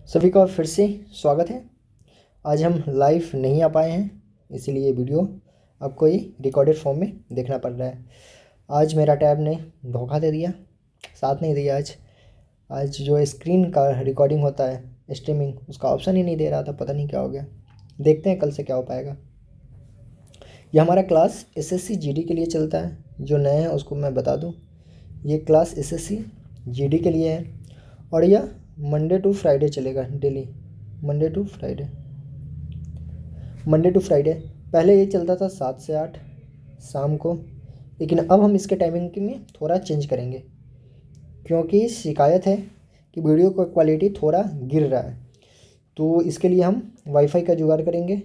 सभी का फिर से स्वागत है। आज हम लाइव नहीं आ पाए हैं, इसीलिए वीडियो आपको ये रिकॉर्डेड फॉर्म में देखना पड़ रहा है। आज मेरा टैब ने धोखा दे दिया, साथ नहीं दिया। आज जो स्क्रीन का रिकॉर्डिंग होता है स्ट्रीमिंग, उसका ऑप्शन ही नहीं दे रहा था, पता नहीं क्या हो गया। देखते हैं कल से क्या हो पाएगा। यह हमारा क्लास एसएससी जीडी के लिए चलता है। जो नए हैं उसको मैं बता दूं, ये क्लास एसएससी जीडी के लिए है और यह मंडे टू फ्राइडे चलेगा डेली। मंडे टू फ्राइडे पहले ये चलता था 7 से 8 शाम को, लेकिन अब हम इसके टाइमिंग में थोड़ा चेंज करेंगे क्योंकि शिकायत है कि वीडियो का क्वालिटी थोड़ा गिर रहा है। तो इसके लिए हम वाईफाई का जुगाड़ करेंगे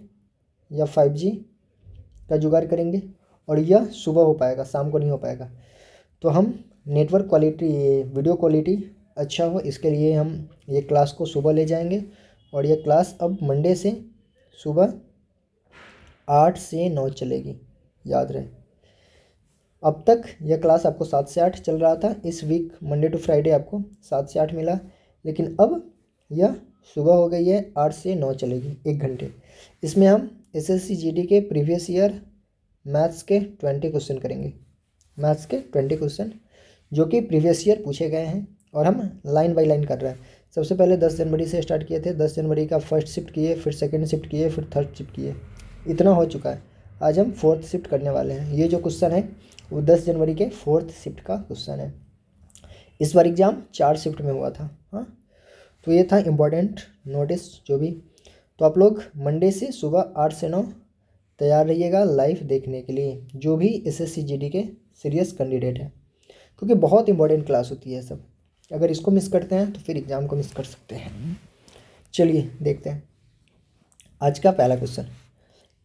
या 5G का जुगाड़ करेंगे और यह सुबह हो पाएगा, शाम को नहीं हो पाएगा। तो हम नेटवर्क क्वालिटी, वीडियो क्वालिटी अच्छा हो, इसके लिए हम ये क्लास को सुबह ले जाएंगे। और ये क्लास अब मंडे से सुबह 8 से 9 चलेगी, याद रहे। अब तक यह क्लास आपको 7 से 8 चल रहा था। इस वीक मंडे टू फ्राइडे आपको 7 से 8 मिला, लेकिन अब यह सुबह हो गई है, 8 से 9 चलेगी, 1 घंटे। इसमें हम एसएससी जीडी के प्रीवियस ईयर मैथ्स के 20 क्वेश्चन करेंगे। मैथ्स के 20 क्वेश्चन जो कि प्रीवियस ईयर पूछे गए हैं और हम लाइन बाय लाइन कर रहे हैं। सबसे पहले 10 जनवरी से स्टार्ट किए थे। 10 जनवरी का फर्स्ट शिफ्ट किए, फिर सेकंड शिफ्ट किए, फिर थर्ड शिफ्ट किए। इतना हो चुका है। आज हम फोर्थ शिफ्ट करने वाले हैं। ये जो क्वेश्चन है वो 10 जनवरी के फोर्थ शिफ्ट का क्वेश्चन है। इस बार एग्ज़ाम 4 शिफ्ट में हुआ था। हाँ, तो ये था इम्पोर्टेंट नोटिस जो भी। तो आप लोग मंडे से सुबह 8 से 9 तैयार रहिएगा लाइव देखने के लिए, जो भी एसएससी जीडी के सीरियस कैंडिडेट हैं, क्योंकि बहुत इंपॉर्टेंट क्लास होती है सब। अगर इसको मिस करते हैं तो फिर एग्ज़ाम को मिस कर सकते हैं। चलिए देखते हैं आज का पहला क्वेश्चन।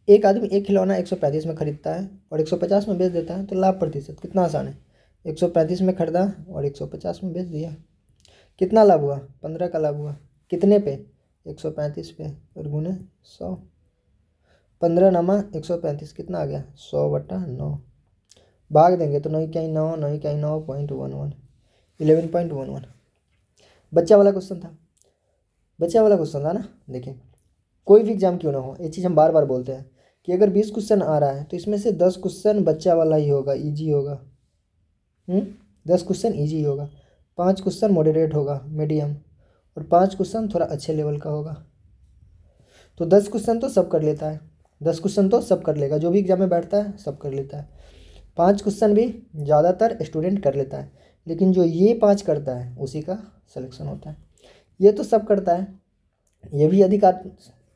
एक आदमी एक खिलौना 135 में खरीदता है और 150 में बेच देता है, तो लाभ प्रतिशत कितना? आसान है। 135 में खरीदा और 150 में बेच दिया, कितना लाभ हुआ? 15 का लाभ हुआ। कितने पे? 135 पे, और गुने 100। 15 नामा 135 कितना आ गया? 100/9। भाग देंगे तो 9 क्या 9, 9 क्या 9.11, 11.11। बच्चा वाला क्वेश्चन था ना। देखिए, कोई भी एग्जाम क्यों ना हो, ये चीज़ हम बार बार बोलते हैं कि अगर 20 क्वेश्चन आ रहा है तो इसमें से 10 क्वेश्चन बच्चा वाला ही होगा, ईजी होगा। 10 क्वेश्चन ईजी होगा, 5 क्वेश्चन मॉडरेट होगा, मीडियम, और 5 क्वेश्चन थोड़ा अच्छे लेवल का होगा। तो 10 क्वेश्चन तो सब कर लेता है, 10 क्वेश्चन तो सब कर लेगा, जो भी एग्जाम में बैठता है सब कर लेता है। 5 क्वेश्चन भी ज़्यादातर स्टूडेंट कर लेता है, लेकिन जो ये 5 करता है उसी का सिलेक्शन होता है। ये तो सब करता है, ये भी अधिकार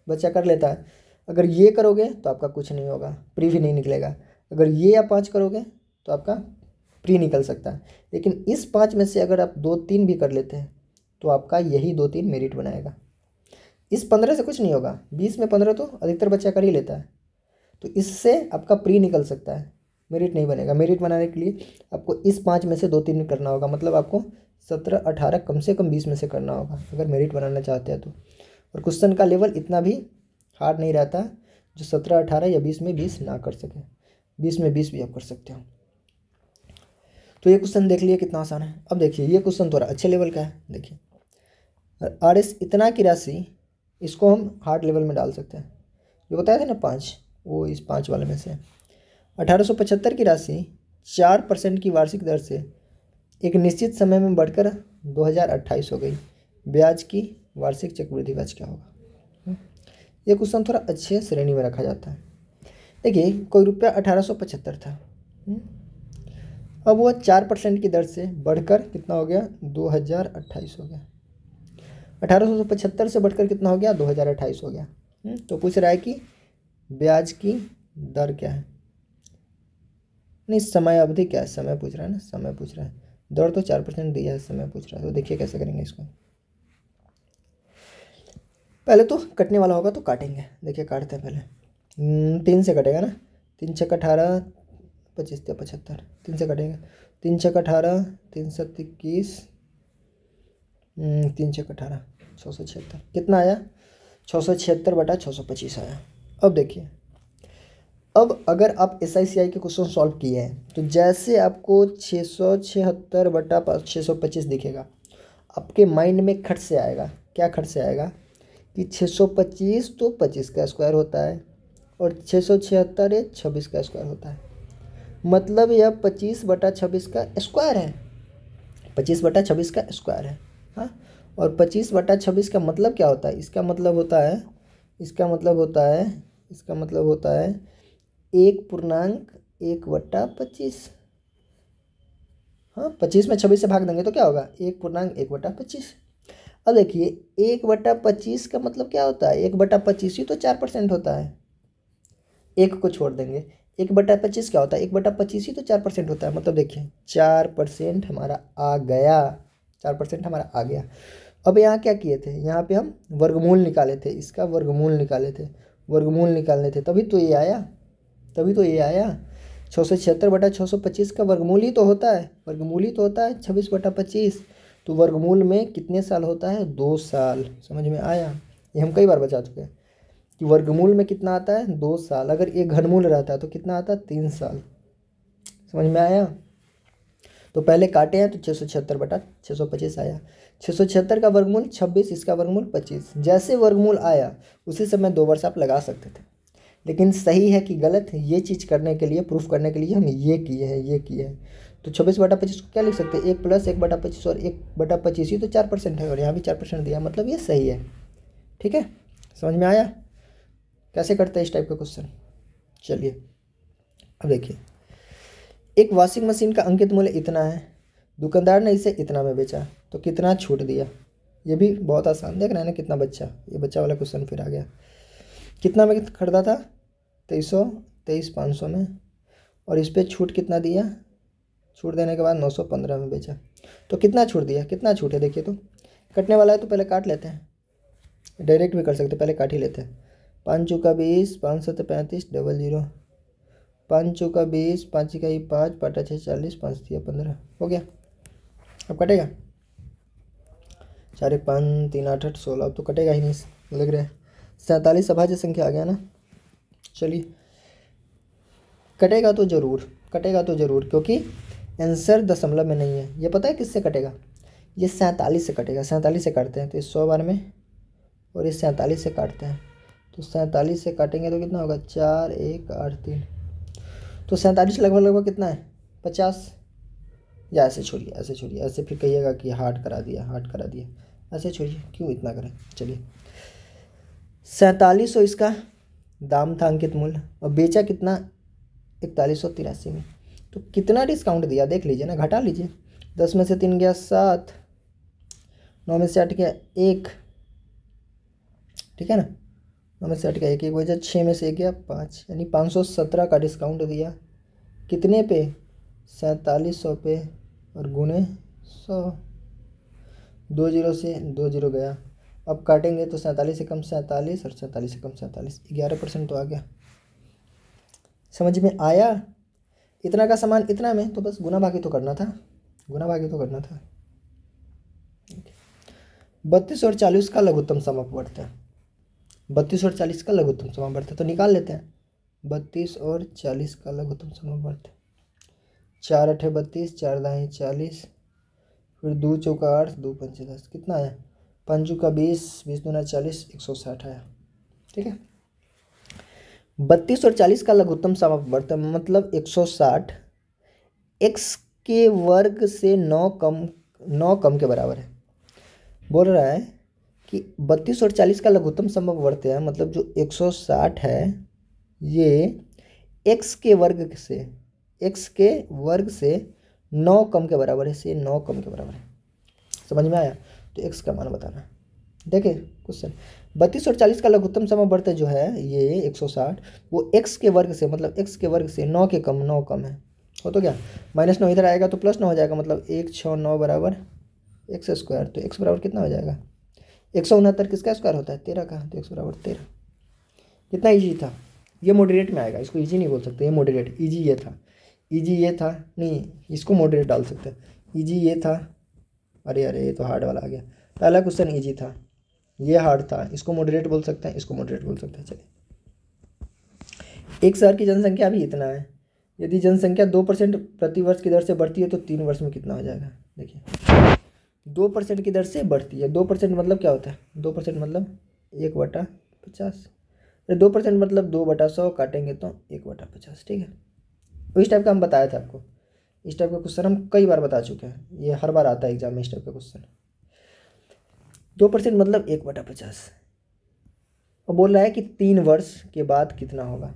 बच्चा कर लेता है। अगर ये करोगे तो आपका कुछ नहीं होगा, प्री भी नहीं निकलेगा। अगर ये या 5 करोगे तो आपका प्री निकल सकता है। लेकिन इस 5 में से अगर आप 2-3 भी कर लेते हैं तो आपका यही 2-3 मेरिट बनाएगा। इस 15 से कुछ नहीं होगा, 20 में 15 तो अधिकतर बच्चा कर ही लेता है। तो इससे आपका प्री निकल सकता है, मेरिट नहीं बनेगा। मेरिट बनाने के लिए आपको इस 5 में से 2-3 करना होगा, मतलब आपको 17-18 कम से कम 20 में से करना होगा अगर मेरिट बनाना चाहते हैं तो। और क्वेश्चन का लेवल इतना भी हार्ड नहीं रहता जो 17-18 या 20 में 20 ना कर सके। 20 में 20 भी आप कर सकते हो। तो ये क्वेश्चन देख लिए कितना आसान है। अब देखिए, ये क्वेश्चन थोड़ा अच्छे लेवल का है। देखिए, RS इतना की राशि, इसको हम हार्ड लेवल में डाल सकते हैं। जो बताया था ना 5, वो इस 5 वाले में से 1875 की राशि 4% की वार्षिक दर से एक निश्चित समय में बढ़कर 2028 हो गई। ब्याज की वार्षिक चक्रवृद्धि ब्याज क्या होगा? ये क्वेश्चन थोड़ा अच्छे श्रेणी में रखा जाता है। देखिए, कोई रुपया 1875 था, अब वो 4% की दर से बढ़कर कितना हो गया? 2028 हो गया। 1875 से बढ़कर कितना हो गया? 2028 हो गया। तो पूछ रहा है कि ब्याज की दर क्या है, नहीं समय अवधि क्या है, समय पूछ रहा है ना, समय पूछ रहा है। दर तो 4% दिया है, समय पूछ रहा है। तो देखिए कैसे करेंगे इसको। पहले तो कटने वाला होगा तो काटेंगे। देखिए काटते हैं पहले। 3 से कटेगा ना, 3 छक्का 18, 25 या 75, 3 से कटेगा। 3 छक्का 18, 3 7 21, 3 छक्का 18, 676 कितना आया? 676/625 आया। अब देखिए, अब अगर आप SICI के क्वेश्चन सॉल्व किए हैं तो जैसे आपको 676/625 दिखेगा, आपके माइंड में खट से आएगा क्या खर्च से आएगा कि 625 तो 25 का स्क्वायर होता है और 676 ये 26 का स्क्वायर होता है। मतलब यह 25/26 का स्क्वायर है, 25/26 का स्क्वायर है। हाँ, और 25/26 का मतलब क्या होता है? इसका मतलब होता है 1/1/25। हाँ, 25 में 26 से भाग देंगे तो क्या होगा? 1/1/25। अब देखिए 1/25 का मतलब क्या होता है? 1/25 ही तो 4% होता है। एक को छोड़ देंगे, 1/25 क्या होता है? 1/25 ही तो 4% होता है। मतलब देखिए 4% हमारा आ गया, 4% हमारा आ गया। अब यहाँ क्या किए थे? यहाँ पे हम वर्गमूल निकाले थे, इसका वर्गमूल निकाले थे, वर्गमूल निकालने थे, तभी तो ये आया, 676/625 का वर्गमूल ही तो होता है, 26/25। तो वर्गमूल में कितने साल होता है? 2 साल। समझ में आया? ये हम कई बार बता चुके हैं कि वर्गमूल में कितना आता है? 2 साल। अगर ये घनमूल रहता है तो कितना आता है? 3 साल। समझ में आया? तो पहले काटे हैं तो 676/625 आया। 676 का वर्गमूल 26, इसका वर्गमूल 25। जैसे वर्गमूल आया उसी समय 2 वर्ष आप लगा सकते थे, लेकिन सही है कि गलत है, ये चीज़ करने के लिए, प्रूफ करने के लिए हम ये किए हैं। तो 26/25 को क्या लिख सकते हैं? 1 + 1/25 और 1/25 ही तो 4% है और यहाँ भी 4% दिया, मतलब ये सही है। ठीक है, समझ में आया कैसे करते हैं इस टाइप का क्वेश्चन? चलिए अब देखिए, एक वॉशिंग मशीन का अंकित मूल्य इतना है, दुकानदार ने इसे इतना में बेचा, तो कितना छूट दिया? ये भी बहुत आसान, देख रहे हैं ना कितना बच्चा, ये बच्चा वाला क्वेश्चन फिर आ गया। कितना में खरीदा था? 23,500 में, और इस पर छूट कितना दिया? छूट देने के बाद 915 में बेचा, तो कितना छूट दिया? कितना छूट है देखिए। तो कटने वाला है तो पहले काट लेते हैं, डायरेक्ट भी कर सकते हैं, पहले काट ही लेते हैं। 5 चौका 20, 5 7 35, 00, 5 चौका 20, 5 इकाई 5, 5 6 40, 5 3 15, हो गया। अब कटेगा? 4 1 5 3 8 8 16, अब तो कटेगा ही नहीं लग रहा है। 47 अभाज्य संख्या आ गया ना। चलिए, कटेगा तो ज़रूर, क्योंकि आंसर दशमलव में नहीं है। ये पता है किससे कटेगा? ये 47 से कटेगा। 47 से काटते हैं तो इस 100 बार में, और इस 47 से काटते हैं तो 47 से काटेंगे तो कितना होगा? 4 1 8 3, तो 47 लगभग कितना है? 50। या ऐसे छोड़िए, ऐसे फिर कहिएगा कि हार्ड करा दिया, ऐसे छोड़िए, क्यों इतना करें। चलिए, 4700 इसका दाम था, अंकित मूल्य, और बेचा कितना? 4183 में। तो कितना डिस्काउंट दिया देख लीजिए ना, घटा लीजिए। 10 में से 3 गया 7, 9 में से 8 गया 1, ठीक है ना, 9 में से 8 गया 1, 1 वजह 6 में से 1 गया 5, यानी 517 का डिस्काउंट दिया। कितने पे? 4700 पे, और गुणे 100, 2 0 से 2 0 गया। अब काटेंगे तो 47 से कम 47 और 47 से कम 47, 11% तो आ गया। समझ में आया? इतना का सामान इतना में, तो बस गुना भागी तो करना था, 32 और 40 का लघुत्तम समवर्त है, 32 और 40 का लघुत्तम समवर्त है, तो निकाल लेते हैं। 32 और 40 का लघुत्तम समवर्त, 4 8 32, 4 दाएँ 40, फिर 2 चौका 8, 2 पंचे 10, कितना आया? 5 चौका 20, 20 दूना 40, 160 आया। ठीक है, 32 और 40 का लघुत्तम समवर्त मतलब 160 x के वर्ग से 9 कम के बराबर है। बोल रहा है कि 32 और 40 का लघुत्तम समवर्त है, मतलब जो 160 है ये x के वर्ग से 9 कम के बराबर है, से 9 कम के बराबर है। समझ में आया? तो x का मान बताना। देखिए क्वेश्चन, 32 और 40 का लघुत्तम समवर्त जो है ये 160, वो x के वर्ग से, मतलब x के वर्ग से 9 कम है, हो तो क्या? -9 इधर आएगा तो +9 हो जाएगा, मतलब 1 6 9 बराबर x स्क्वायर। तो x बराबर कितना हो जाएगा? 169 किसका स्क्वायर होता है? 13 का, तो x बराबर 13। कितना ईजी था? ये मॉडरेट में आएगा, इसको ईजी नहीं बोल सकते, ये मॉडरेट। ईजी ये था नहीं, इसको मॉडरेट डाल सकते हैं। ईजी ये था, अरे ये तो हार्ड वाला आ गया। पहला क्वेश्चन ईजी था, ये हार्ड था, इसको मॉडरेट बोल सकते हैं, इसको मॉडरेट बोल सकते हैं। चलिए, एक शहर की जनसंख्या भी इतना है, यदि जनसंख्या 2% प्रति वर्ष की दर से बढ़ती है तो 3 वर्ष में कितना हो जाएगा? देखिए 2% की दर से बढ़ती है। 2% मतलब क्या होता है? 2% मतलब 1/50। अरे 2% मतलब 2/100 काटेंगे तो 1/50, ठीक है। तो इस टाइप का हम बताया था आपको। इस टाइप का क्वेश्चन हम कई बार बता चुके हैं, ये हर बार आता है एग्जाम में इस टाइप का क्वेश्चन। 2% मतलब 1/50। और बोल रहा है कि 3 वर्ष के बाद कितना होगा,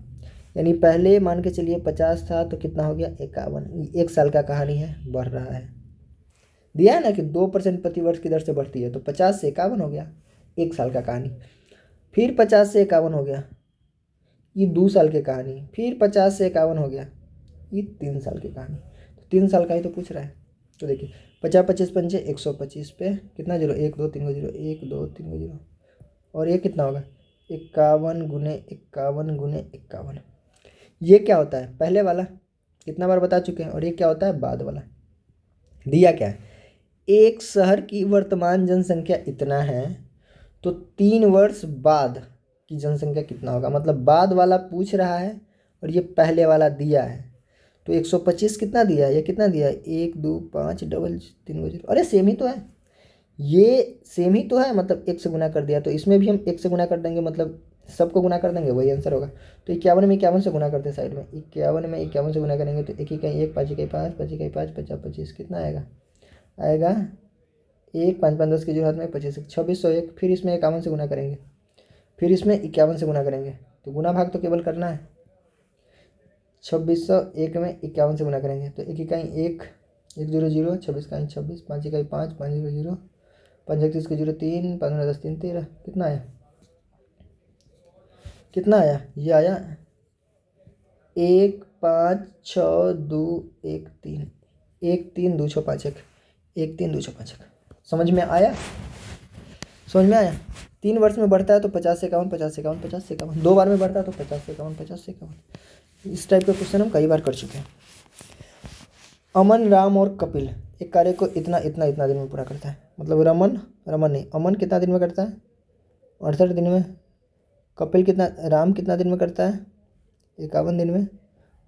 यानी पहले मान के चलिए 50 था तो कितना हो गया 51। 1 साल का कहानी है, बढ़ रहा है। दिया है ना कि 2% प्रति वर्ष की दर से बढ़ती है, तो 50 से 51 हो गया, 1 साल का कहानी। फिर 50 से 51 हो गया, ये 2 साल की कहानी। फिर 50 से 51 हो गया, ये 3 साल की कहानी। तो 3 साल का ही तो पूछ रहा है। तो देखिए 50 25 पंचे 125 पे कितना जीरो, 1 2 3 को जीरो, 1 2 3 को जीरो, और ये कितना होगा 51 गुने 51 गुने 51। ये क्या होता है? पहले वाला कितना बार बता चुके हैं। और ये क्या होता है? बाद वाला। दिया क्या है? एक शहर की वर्तमान जनसंख्या इतना है, तो 3 वर्ष बाद की जनसंख्या कितना होगा। मतलब बाद वाला पूछ रहा है और ये पहले वाला दिया है। तो 125 कितना दिया है, ये कितना दिया है, 1 2 5 डबल 3 को जीरो। अरे सेम ही तो है, ये सेम ही तो है, मतलब 1 से गुना कर दिया, तो इसमें भी हम 1 से गुना कर देंगे, मतलब सबको गुना कर देंगे, वही आंसर होगा। तो 51 में 51 से गुना करते हैं साइड में, 51 में 51 से गुना करेंगे तो 1 इकाई 1 5 इकाई 5 5 इकाई 5 50 25 कितना आएगा, आएगा 1 5 5 10 के जो हाथ में 25 2601। फिर इसमें 51 से गुना करेंगे, फिर इसमें 51 से गुना करेंगे, तो गुना भाग तो केवल करना है। 2601 में 51 से गुना करेंगे तो 1 इकाई 1 1 0 0 26 इकाई 26 5 इकाई 5 5 0 0 5 31 के 0 3 15 10 3 13 कितना आया, कितना आया, ये आया 1 5 6 2 1 3 1 3 2 6 5 1 1 3 2 6 5 1। समझ में आया? समझ में आया? 3 वर्ष में बढ़ता है तो 50 से 51 50 से 51 50 से 51, 2 बार में बढ़ता है तो 50 से 51 50 से 51। इस टाइप का क्वेश्चन हम कई बार कर चुके हैं। अमन राम और कपिल एक कार्य को इतना इतना इतना दिन में पूरा करता है। मतलब रमन नहीं, अमन कितना दिन में करता है, 68 दिन में। कपिल कितना, राम कितना दिन में करता है, 51 दिन में।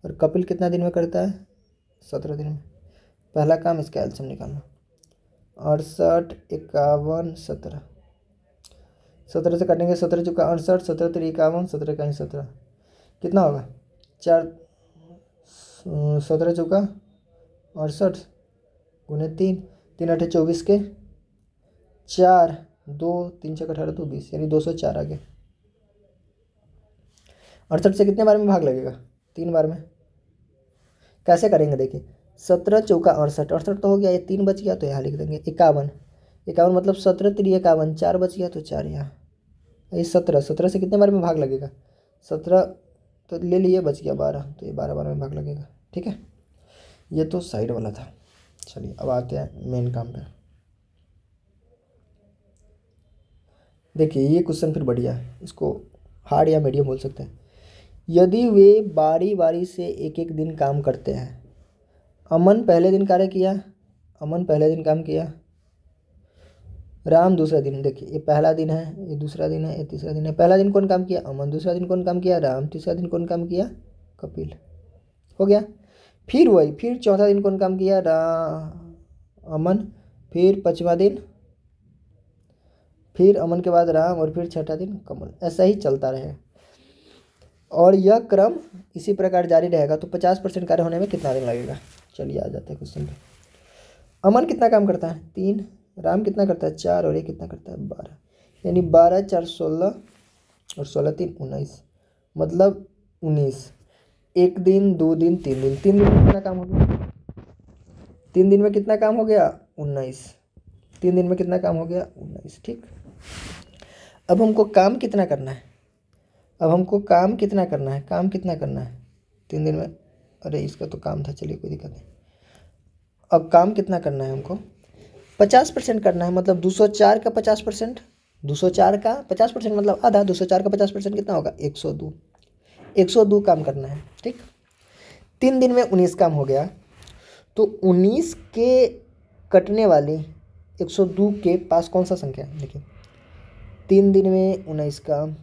और कपिल कितना दिन में करता है, 17 दिन में। पहला काम इसका एलसीएम निकालना, 68 51 17, 17 से काटेंगे, 17 चुका 68 17 3 51 17 का 17 कितना होगा 4, 17 चुका 68 गुने 3 3 8 24 के 4 2 3 6 18 2 20, यानी 204 आ गया। 68 से कितने बार में भाग लगेगा, 3 बार में। कैसे करेंगे देखिए, 17 चौका 68, 68 तो हो गया, ये 3 बच गया तो यहाँ लिख देंगे 51 51 मतलब 17 3 51 4 बच गया तो 4 यहाँ, ये 17 17 से कितने बार में भाग लगेगा, 17 तो ले लिए, बच गया 12, तो ये 12 बार में भाग लगेगा। ठीक है, ये तो साइड वाला था। चलिए अब आते हैं मेन काम पे। देखिए ये क्वेश्चन फिर बढ़िया है, इसको हार्ड या मीडियम बोल सकते हैं। यदि वे बारी बारी से एक एक दिन काम करते हैं, अमन पहले दिन कार्य किया, अमन पहले दिन काम किया, राम दूसरा दिन। देखिए ये पहला दिन है, ये दूसरा दिन है, ये तीसरा दिन है। पहला दिन कौन काम किया, अमन। दूसरा दिन कौन काम किया, राम। तीसरा दिन कौन काम किया, कपिल। हो गया। फिर वही, फिर चौथा दिन कौन काम किया, अमन। फिर पाँचवा दिन फिर अमन के बाद राम, और फिर छठा दिन कमल। ऐसा ही चलता रहे और यह क्रम इसी प्रकार जारी रहेगा। तो 50% कार्य होने में कितना दिन लगेगा। चलिए आ जाते हैं क्वेश्चन पे। अमन कितना काम करता है, 3। राम कितना करता है, 4। और ये कितना करता है, 12। यानी 12 4 16 और 16 3 19, मतलब 19। 1 दिन 2 दिन 3 दिन, 3 दिन में कितना काम हो गया, 3 दिन में कितना काम हो गया, 19। 3 दिन में कितना काम हो गया, 19। ठीक, अब हमको काम कितना करना है, अब हमको काम कितना करना है, काम कितना करना है 3 दिन में। अरे इसका तो काम था, चलिए कोई दिक्कत नहीं। अब काम कितना करना है हमको, 50% करना है। मतलब 204 का 50%, 204 का 50% मतलब आधा। 204 का 50% कितना होगा, 102। 102 काम करना है। ठीक, 3 दिन में 19 काम हो गया, तो 19 के कटने वाली 102 के पास कौन सा संख्या है। देखिए 3 दिन में 19 काम,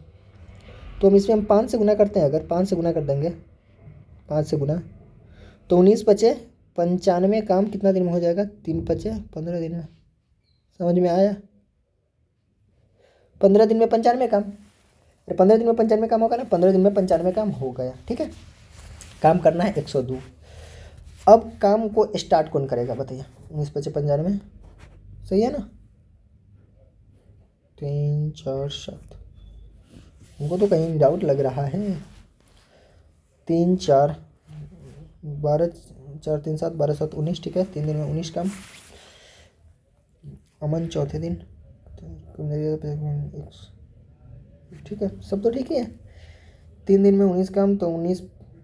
तो हम इसमें 5 से गुना करते हैं। अगर 5 से गुना कर देंगे, 5 से गुना, तो 19 बचे 95 काम कितना दिन में हो जाएगा, 3 बचे 15 दिन में। समझ में आया? 15 दिन में 95 काम, अरे 15 दिन में 95 काम होगा ना, 15 दिन में 95 काम हो गया। ठीक है, काम करना है 102। अब काम को स्टार्ट कौन करेगा बताइए? 19 × 5 = 95, सही है ना? 3 4 7, हमको तो कहीं डाउट लग रहा है। 3 4 12 4 3 7 12 7 19, ठीक है, 3 दिन में 19 काम। अमन चौथे दिन, ठीक है, सब तो ठीक ही है। 3 दिन में 19 काम, तो 19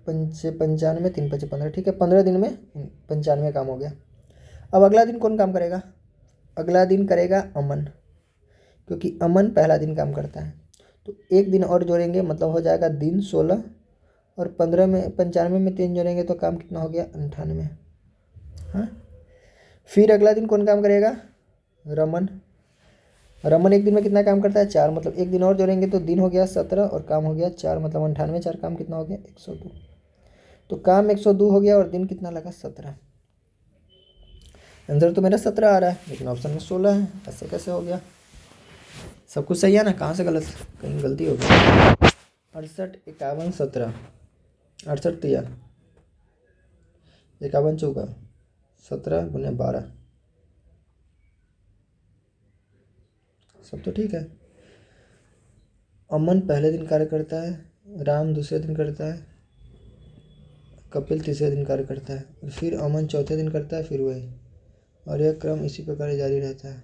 पंचे 95, 3 × 5 = 15, ठीक है, 15 दिन में 95 काम हो गया। अब अगला दिन कौन काम करेगा? अगला दिन करेगा अमन, क्योंकि अमन पहला दिन काम करता है। तो एक दिन और जोड़ेंगे, मतलब हो जाएगा दिन 16, और 15 में 95 में 3 जोड़ेंगे तो काम कितना हो गया? 98। हाँ, फिर अगला दिन कौन काम करेगा? रमन। रमन एक दिन में कितना काम करता है? 4, मतलब एक दिन और जोड़ेंगे तो दिन हो गया 17 और काम हो गया 4, मतलब 98, 4 काम कितना हो गया? 102। तो काम 102 हो गया और दिन कितना लगा? 17। आंसर तो मेरा 17 आ रहा है, लेकिन ऑप्शन में 16 है। ऐसे कैसे हो गया? सब कुछ सही है ना? कहाँ से गलत, कहीं गलती हो गई? 68 51 17, 68 तिया 51 चौका 17 × 12, सब तो ठीक है। अमन पहले दिन कार्य करता है, राम दूसरे दिन करता है, कपिल तीसरे दिन कार्य करता है, और फिर अमन चौथे दिन करता है, फिर वही, और यह क्रम इसी प्रकार जारी रहता है।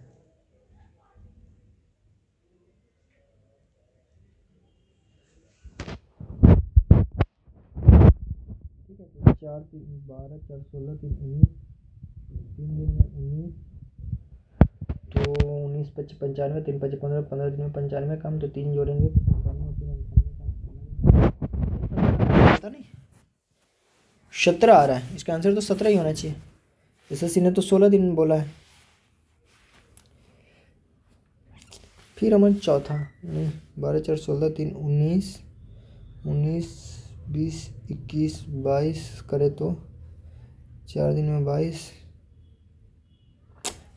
ठीक है, तो 4 3 12 4 16 3 19, 3 दिन में 19, तो 19 × 5 = 95, 3 × 5 = 15, 15 दिन में 95 काम, तो 3 जोड़ेंगे तो 95 और 3 काम पता नहीं 17 आ रहा है। इसका आंसर तो 17 ही होना चाहिए। एसएससी ने तो 16 दिन बोला है। फिर अमन चौथा, 12 4 16 3 19, 19 20 21 22 करे तो 4 दिन में 22।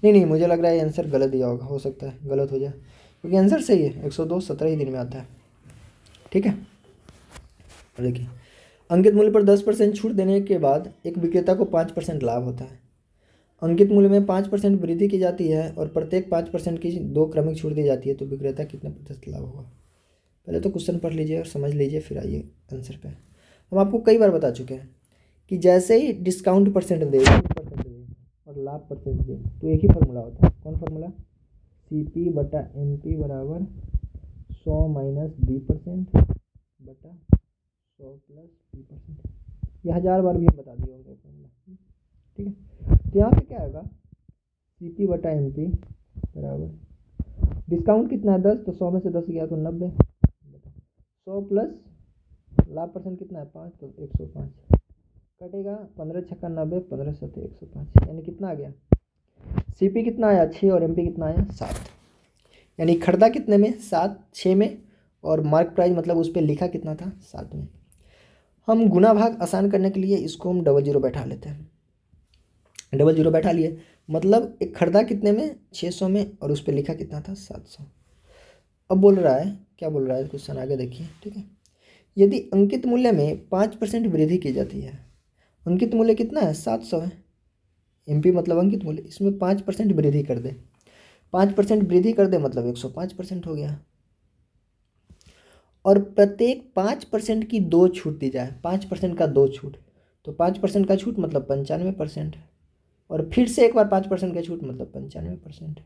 नहीं, मुझे लग रहा है आंसर गलत दिया होगा, हो सकता है गलत हो जाए, क्योंकि आंसर सही है। 102 17 ही दिन में आता है। ठीक है, देखिए, अंकित मूल्य पर 10% छूट देने के बाद एक विक्रेता को 5% लाभ होता है। अंकित मूल्य में 5% वृद्धि की जाती है और प्रत्येक 5% की 2 क्रमिक छूट दी जाती है, तो विक्रेता कितना प्रतिशत लाभ होगा? पहले तो क्वेश्चन पढ़ लीजिए और समझ लीजिए, फिर आइए आंसर पे। हम आपको कई बार बता चुके हैं कि जैसे ही डिस्काउंट परसेंट दे और लाभ परसेंट दे, तो एक ही फार्मूला होता है। कौन फार्मूला? CP/MP बराबर 100 - D% बटा 100 + B%। यह 1000 बार भी हम बता दिए होंगे फार्मूला। ठीक है, तो यहाँ पे क्या होगा? CP/MP बराबर, डिस्काउंट कितना है? 10, तो 100 में से 10 गया तो 90, 100 प्लस लाभ परसेंट कितना है? 5, तो 105 कटेगा। 15 × 6 = 90, 15 × 7 = 105, यानी कितना आ गया? CP कितना आया? 6, और MP कितना आया? 7। यानी खरीदा कितने में? 7, 6 में, और मार्क प्राइस मतलब उस पर लिखा कितना था? 7 में। हम गुना भाग आसान करने के लिए इसको हम 00 बैठा लेते हैं। 00 बैठा लिए, मतलब एक खरीदा कितने में? 600 में, और उस पर लिखा कितना था? 700। अब बोल रहा है, क्या बोल रहा है क्वेश्चन आगे देखिए। ठीक है, यदि अंकित मूल्य में 5% वृद्धि की जाती है, अंकित मूल्य कितना है? 700 है। MP मतलब अंकित मूल्य, इसमें 5% वृद्धि कर दे, 5% वृद्धि कर दे मतलब 105% हो गया। और प्रत्येक 5% की 2 छूट दी जाए, 5% का 2 छूट, तो 5% का छूट मतलब 95%, और फिर से एक बार 5% का छूट मतलब 95%।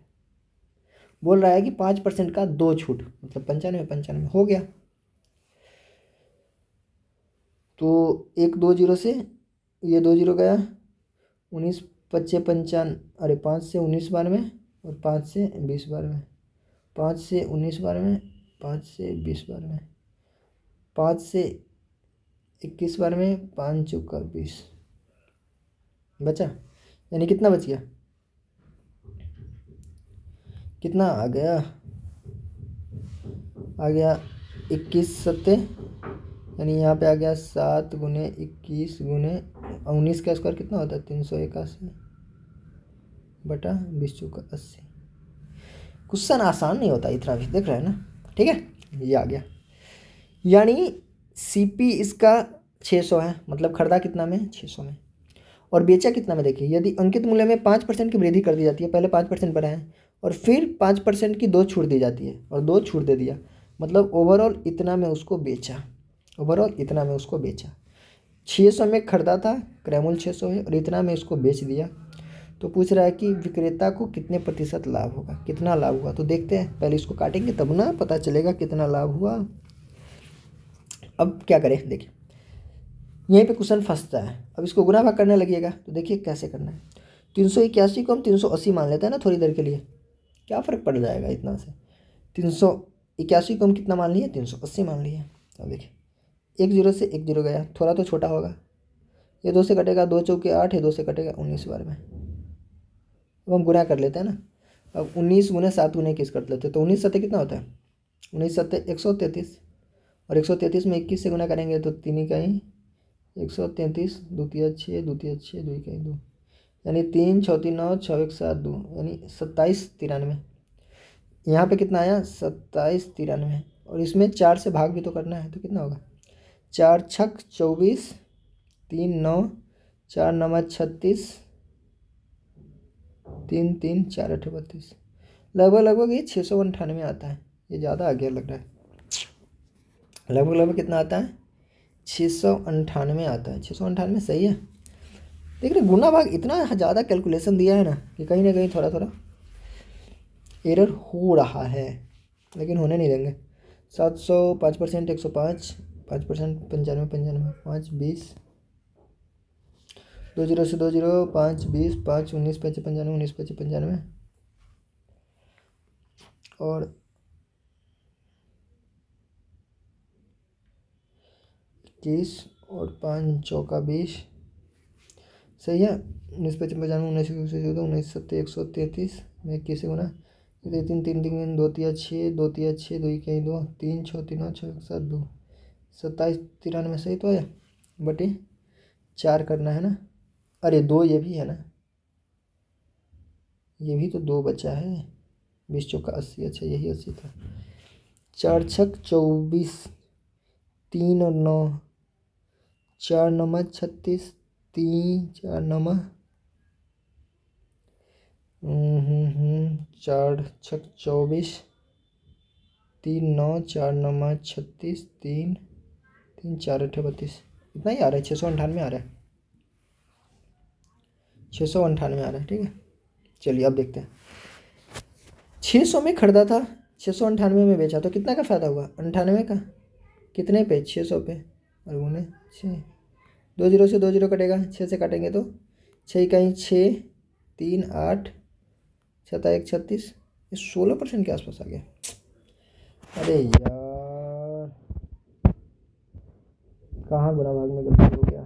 बोल रहा है कि 5% का 2 छूट मतलब 95 हो गया। तो 1 2 0 से ये 2 0 गया, 19 × 5 = 55, अरे 5 से 19 बार में, और 5 से 20 बार में, 5 से 19 बार में, 5 से 20 बार में, 5 से 21 बार में, 5 चौका 20 बचा। यानी कितना बच गया? कितना आ गया? आ गया 21 सत्ते, यानी यहाँ पे आ गया 7 × 21 × 19 का स्क्वायर कितना होता है? 381 बटा 20 चौका 80। क्वेश्चन आसान नहीं होता इतना भी, देख रहे हैं ना। ठीक है, ये आ गया। यानी CP इसका 600 है, मतलब खरीदा कितना में, 600 में, और बेचा कितना में। देखिए यदि अंकित मूल्य में 5% की वृद्धि कर दी जाती है, पहले 5% बढ़ाए हैं और फिर 5% की 2 छूट दी जाती है और 2 छूट दे दिया, मतलब ओवरऑल इतना में उसको बेचा, ओवरऑल इतना में उसको बेचा। 600 में खरीदा था, क्रय मूल्य 600 है, और इतना में इसको बेच दिया। तो पूछ रहा है कि विक्रेता को कितने प्रतिशत लाभ होगा, कितना लाभ हुआ। तो देखते हैं, पहले इसको काटेंगे तब ना पता चलेगा कितना लाभ हुआ। अब क्या करें, देखिए यहीं पे क्वेश्चन फंसता है। अब इसको गुना भाग करने लगिएगा, तो देखिए कैसे करना है। 381 को हम 380 मान लेते हैं ना थोड़ी देर के लिए, क्या फ़र्क पड़ जाएगा इतना से। 381 को हम कितना मान लिए, 380 मान लिए। अब देखिए 1 0 से 1 0 गया, थोड़ा तो छोटा होगा, ये 2 से कटेगा, 2 चौके 8 है, 2 से कटेगा 19 बार में। अब हम गुना कर लेते हैं ना। अब 19 गुने 7 गुने 21 कर लेते हैं, तो 19 सत्ते कितना होता है, 19 सत्ते 133, और 133 में 21 से गुना करेंगे तो 3 इकाई 133, द्वितीय 6, द्वितीय 6, 2 इकाई 2, यानी 3 6 9 6 1 7 2, यानी 27 93। यहाँ पे कितना आया, 27 93, और इसमें 4 से भाग भी तो करना है, तो कितना होगा, 4 छक 24, 3 9, 4 9 36, 3 3 4 8 32, लगभग ये 698 आता है। ये ज़्यादा आ गया लग रहा है, लगभग कितना आता है, 698 आता है। 698 सही है। देख रहे गुना भाग इतना ज़्यादा कैलकुलेशन दिया है ना कि कहीं ना कहीं थोड़ा थोड़ा एरर हो रहा है, लेकिन होने नहीं देंगे। 700 5%, 105 5%, 95 95 5 20, 2 0 से 2 0, 5 20, 5 19 5 95, 19 5 95, और 21, और 5 चौका 20, सही है। 19 5 95, 19 14, 19 7 133 में 21 से गुना, 3 3 3 2 3 6, 2 3 6, 2 इकाई 2, 3 6 3 6 7 2, 27 93 सही तो आया, बटे 4 करना है ना। अरे 2 ये भी है ना, ये भी तो 2 बचा है, 20 चौका 80, अच्छा यही 80 था। 4 छक 24, 3 और 9, 4 9 36, 3 4 9, 4 छक 24, 3 9 4 9 36, 3 3 4 8 32, इतना ही आ रहा है, 698 आ रहा है, 698 आ रहा है। ठीक है, चलिए अब देखते हैं। 600 में खरीदा था, 698 में बेचा, तो कितना का फ़ायदा हुआ, 98 का, कितने पे, 600 पे, और गुने 6, 2 0 से 2 0 कटेगा, 6 से काटेंगे तो 6 कहीं 6 3 8 7 1 36, ये 16% के आसपास आ गया। अरे यार कहाँ गुना भाग में गलती हो गया।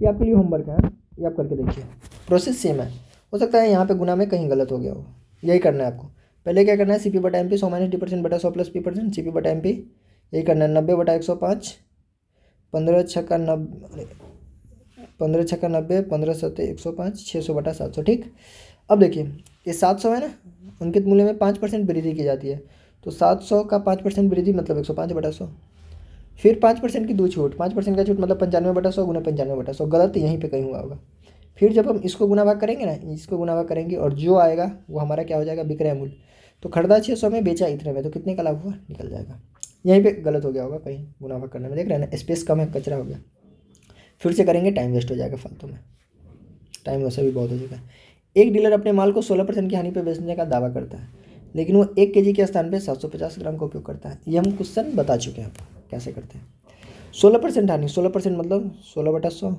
ये आपके लिए होमवर्क है, ये आप करके देखिए, प्रोसेस सेम है, हो सकता है यहाँ पे गुना में कहीं गलत हो गया हो। यही करना है आपको, पहले क्या करना है, CP बटा MP 100 - D% बटा 100 + P%, CP बटा MP यही करना है, 90 बटा 105, 15 छक्का 90, 15 छक्का 90, 15 सत्ते 105, 600 बटा 700। ठीक, अब देखिए ये 700 है ना, अंकित मूल्य में 5% वृद्धि की जाती है, तो 700 का 5% वृद्धि मतलब 105 बटा 100, फिर 5% की 2 छूट, 5% का छूट मतलब 95 बटा 100 गुना 95 बटा 100, गलत यहीं पे कहीं हुआ होगा। फिर जब हम इसको गुना भाग करेंगे ना, इसको गुना भाग करेंगे और जो आएगा वो हमारा क्या हो जाएगा, विक्रय मूल्य। तो खरीदा 600 में, बेचा इतने में, तो कितने का लाभ हुआ निकल जाएगा। यहीं पे गलत हो गया होगा कहीं गुना भाग करने में, देख रहे हैं ना, स्पेस कम है, कचरा हो गया। फिर से करेंगे, टाइम वेस्ट हो जाएगा फालतू में, टाइम वैसे भी बहुत हो चुका है। एक डीलर अपने माल को 16% की हानि पर बेचने का दावा करता है, लेकिन वो 1 kg के स्थान पे 750 ग्राम का उपयोग करता है। ये हम क्वेश्चन बता चुके हैं आपको कैसे करते हैं। 16% हानि, 16% मतलब 16 बटा 100,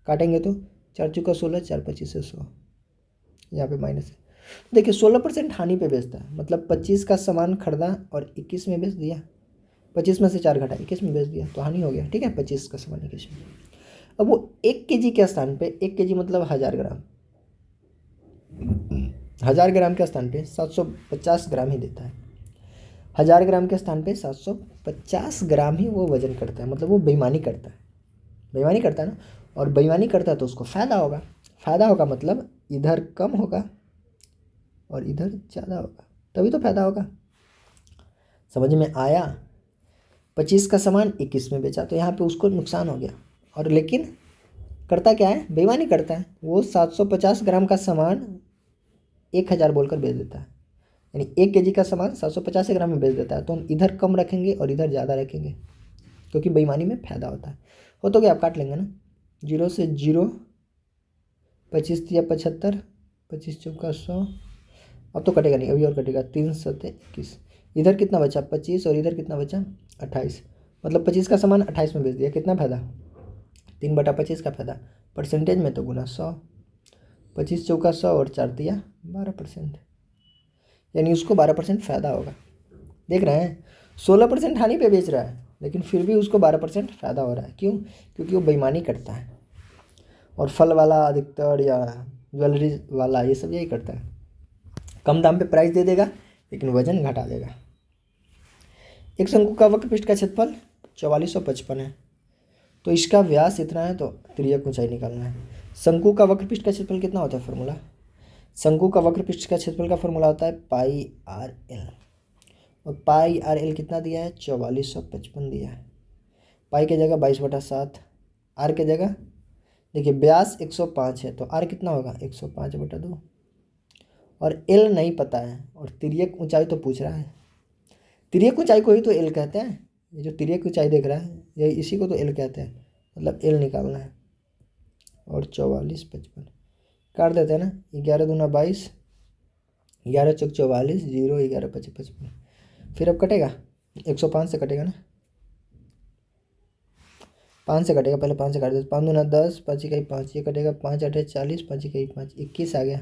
काटेंगे तो 4 चौका 16, 4 25 से 100, यहाँ पे माइनस है। देखिए 16% हानि पे बेचता है, मतलब 25 का सामान खरीदा और 21 में बेच दिया, 25 में से 4 घटा 21 में बेच दिया, तो हानि हो गया। ठीक है, 25 का सामान 21 में। अब वो 1 kg के स्थान पे, 1 kg मतलब 1000 ग्राम, 1000 ग्राम के स्थान पे 750 ग्राम ही देता है। 1000 ग्राम के स्थान पे 750 ग्राम ही वो वजन करता है, मतलब वो बेईमानी करता है, बेईमानी करता है ना, और बेईमानी करता है तो उसको फ़ायदा होगा। फ़ायदा होगा मतलब इधर कम होगा, और इधर ज़्यादा होगा, तभी तो फायदा होगा। समझ में आया। 25 का सामान 21 में बेचा तो यहाँ पे उसको नुकसान हो गया, और लेकिन करता क्या है, बेईमानी करता है। वो 750 ग्राम का सामान 1000 बोलकर बेच देता है, यानी 1 kg का सामान 750 ग्राम में बेच देता है। तो हम इधर कम रखेंगे और इधर ज़्यादा रखेंगे, क्योंकि बेईमानी में फ़ायदा होता है। हो तो क्या, आप काट लेंगे ना, 0 से 0, 25 या 75, 25 चौका 100, अब तो कटेगा नहीं, अभी और कटेगा, 3 7 21। इधर कितना बचा 25 और इधर कितना बचा 28, मतलब 25 का सामान 28 में बेच दिया। कितना फ़ायदा, 3/25 का फ़ायदा। परसेंटेज में तो गुना 100, 25 चौका 100 और 4 दिया 12%, यानी उसको 12% फ़ायदा होगा। देख रहे हैं, 16% हानि पे बेच रहा है, लेकिन फिर भी उसको 12% फ़ायदा हो रहा है। क्यों, क्योंकि वो बेईमानी करता है। और फल वाला अधिकतर या ज्वेलरी वाला ये सब यही करता है, कम दाम पे प्राइस दे देगा लेकिन वजन घटा देगा। एक शंकु का वक्र पृष्ठ का क्षेत्रफल 4455 है, तो इसका व्यास इतना है, तो तिर्यक ऊंचाई निकालना है। शंकु का वक्र पृष्ठ का क्षेत्रफल कितना होता है, फॉर्मूला, शंकु का वक्र पृष्ठ का क्षेत्रफल का फॉर्मूला होता है πr/l, और πr/l कितना दिया है, 4455 दिया है। पाई की जगह 22/7, आर की जगह देखिए व्यास 105 है, तो आर कितना होगा 105/2, और एल नहीं पता है, और तिर्यक ऊंचाई तो पूछ रहा है। तिर्यक ऊंचाई को ही तो एल कहते हैं, ये जो तिर्यक ऊंचाई देख रहा है यही, इसी को तो एल कहते हैं, मतलब एल निकालना है। और 4455 काट देते हैं ना, 11 दूना 22, 11 चौक 44, 0 11 5 55, फिर अब कटेगा 105 से कटेगा ना, 5 से कटेगा, पहले 5 से काट देते, 5 दूना 10, 5 इकाई 5, ये कटेगा, 5 8 40, 5 इकाई 5 21 आ गया।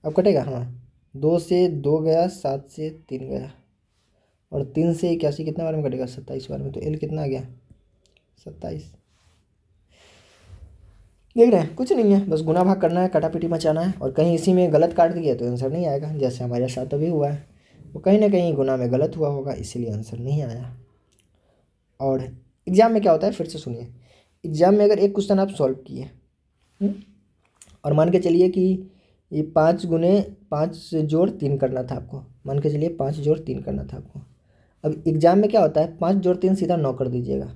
अब कटेगा, हाँ 2 से 2 गया, 7 से 3 गया, और 3 से 81 कितना बार में कटेगा, 27 बार में, तो एल कितना आ गया 27। देख रहे हैं, कुछ नहीं है, बस गुना भाग करना है, कटापिटी मचाना है, और कहीं इसी में गलत काट दिया तो आंसर नहीं आएगा, जैसे हमारे साथ अभी हुआ है, वो कहीं ना कहीं गुना में गलत हुआ होगा, इसीलिए आंसर नहीं आया। और एग्ज़ाम में क्या होता है, फिर से सुनिए, एग्ज़ाम में अगर एक क्वेश्चन आप सॉल्व किए और मान के चलिए कि ये 5 गुने 5 से जोड़ 3 करना था आपको, मान के चलिए 5 जोड़ 3 करना था आपको। अब एग्ज़ाम में क्या होता है, 5 जोड़ 3 सीधा 9 कर दीजिएगा।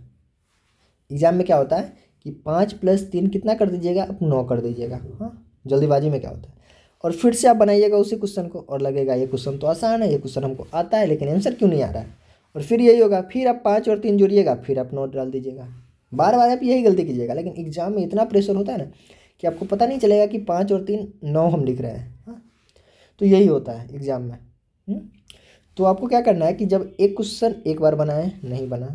एग्ज़ाम में क्या होता है कि 5 + 3 कितना कर दीजिएगा, अब 9 कर दीजिएगा। हाँ, जल्दीबाजी में क्या होता है, और फिर से आप बनाइएगा उसी क्वेश्चन को, और लगेगा ये क्वेश्चन तो आसान है, ये क्वेश्चन हमको आता है, लेकिन आंसर क्यों नहीं आ रहा है। और फिर यही होगा, फिर आप 5 और 3 जोड़िएगा, फिर आप 9 डाल दीजिएगा, बार बार आप यही गलती कीजिएगा। लेकिन एग्जाम में इतना प्रेशर होता है ना कि आपको पता नहीं चलेगा कि 5 और 3 9 हम लिख रहे हैं। हाँ, तो यही होता है एग्ज़ाम में। तो आपको क्या करना है कि जब एक क्वेश्चन एक बार बनाए नहीं बना,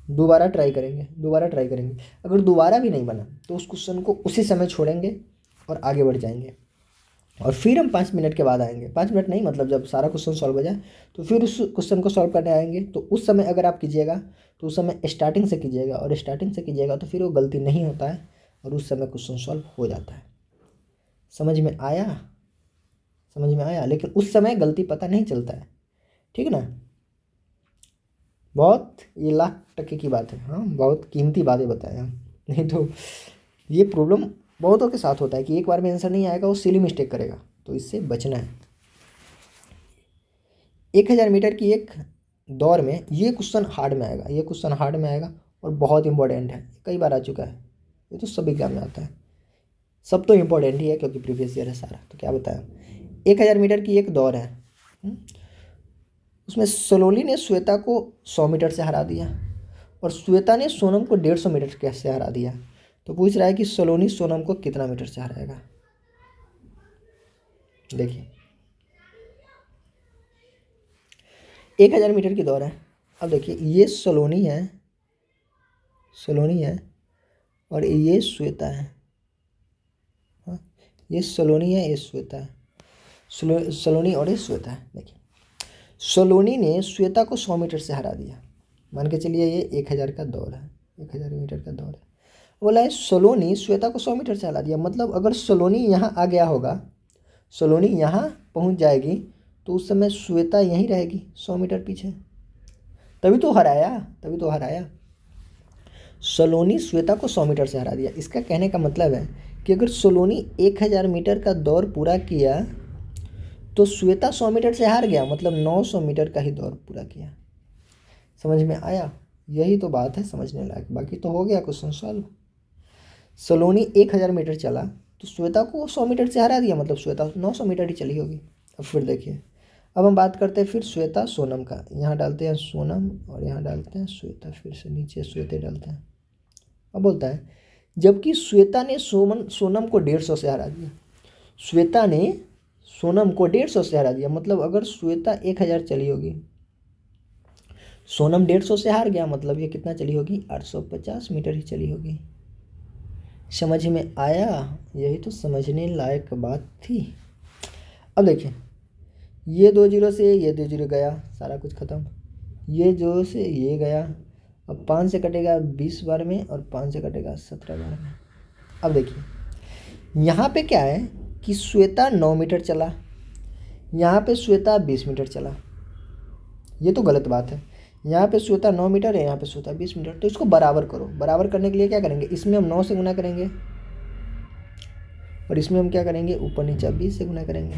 दोबारा ट्राई करेंगे, दोबारा ट्राई करेंगे, अगर दोबारा भी नहीं बना तो उस क्वेश्चन को उसी समय छोड़ेंगे और आगे बढ़ जाएंगे। और फिर हम 5 मिनट के बाद आएंगे, 5 मिनट नहीं, मतलब जब सारा क्वेश्चन सॉल्व हो जाए तो फिर उस क्वेश्चन को सॉल्व करने आएंगे। तो उस समय अगर आप कीजिएगा तो उस समय स्टार्टिंग से कीजिएगा, और स्टार्टिंग से कीजिएगा तो फिर वो गलती नहीं होता है, और उस समय क्वेश्चन सॉल्व हो जाता है। समझ में आया, समझ में आया, लेकिन उस समय गलती पता नहीं चलता है, ठीक ना। बहुत ये लाख टके की बात है, हाँ बहुत कीमती बातें बताए हम, नहीं तो ये प्रॉब्लम बहुतों के साथ होता है कि एक बार में आंसर नहीं आएगा, वो सिली मिस्टेक करेगा, तो इससे बचना है। 1000 मीटर की एक दौड़ में ये क्वेश्चन हार्ड में आएगा, ये क्वेश्चन हार्ड में आएगा और बहुत इंपॉर्टेंट है, कई बार आ चुका है, ये तो सब एग्जाम में आता है, सब तो इम्पोर्टेंट ही है क्योंकि प्रीवियस ईयर है सारा। तो क्या बताया, 1000 मीटर की एक दौड़ है, उसमें सलोनी ने श्वेता को 100 मीटर से हरा दिया, और श्वेता ने सोनम को 150 मीटर कैसे हरा दिया। तो पूछ रहा है कि सलोनी सोनम को कितना मीटर से हराएगा। देखिए 1000 मीटर की दौड़ है, अब देखिए ये सलोनी है, सलोनी है, और ये श्वेता है। हाँ, ये सलोनी है, ये श्वेता है, सलोनी और ये श्वेता है। देखिए सलोनी ने श्वेता को 100 मीटर से हरा दिया, मान के चलिए ये 1000 का दौड़ है, 1000 मीटर का दौड़ है। बोला है सलोनी श्वेता को 100 मीटर से हरा दिया, मतलब अगर सलोनी यहाँ आ गया होगा, सलोनी यहाँ पहुँच जाएगी तो उस समय श्वेता यहीं रहेगी 100 मीटर पीछे, तभी तो हराया, तभी तो हराया। सलोनी श्वेता को 100 मीटर से हरा दिया, इसका कहने का मतलब है कि अगर सलोनी 1000 मीटर का दौड़ पूरा किया तो श्वेता 100 मीटर से हार गया, मतलब 900 मीटर का ही दौड़ पूरा किया। समझ में आया? यही तो बात है समझने लायक, बाकी तो हो गया क्वेश्चन सॉल्व। सलोनी 1000 मीटर चला तो श्वेता को 100 मीटर से हरा दिया, मतलब श्वेता 900 मीटर ही चली होगी। अब फिर देखिए, अब हम बात करते हैं फिर श्वेता सोनम का। यहाँ डालते हैं सोनम और यहाँ डालते हैं श्वेता, फिर से नीचे श्वेता डालते हैं। अब बोलता है जबकि श्वेता ने सोनम को 150 से हरा दिया। श्वेता ने सोनम को 150 से हरा दिया, मतलब अगर श्वेता 1000 चली होगी, सोनम 150 से हार गया, मतलब ये कितना चली होगी? 850 मीटर ही चली होगी। समझ में आया? यही तो समझने लायक बात थी। अब देखिए, ये 2 जीरो से ये 2 जीरो गया, सारा कुछ ख़त्म। ये 2 से ये गया, अब 5 से कटेगा 20 बार में और 5 से कटेगा 17 बार में। अब देखिए यहाँ पे क्या है कि श्वेता 9 मीटर चला, यहाँ पे श्वेता 20 मीटर चला। ये तो गलत बात है। यहाँ पे श्वेता 9 मीटर है, यहाँ पे श्वेता 20 मीटर, तो इसको बराबर करो। बराबर करने के लिए क्या करेंगे? इसमें हम 9 से गुना करेंगे और इसमें हम क्या करेंगे? ऊपर नीचे 20 से गुना करेंगे।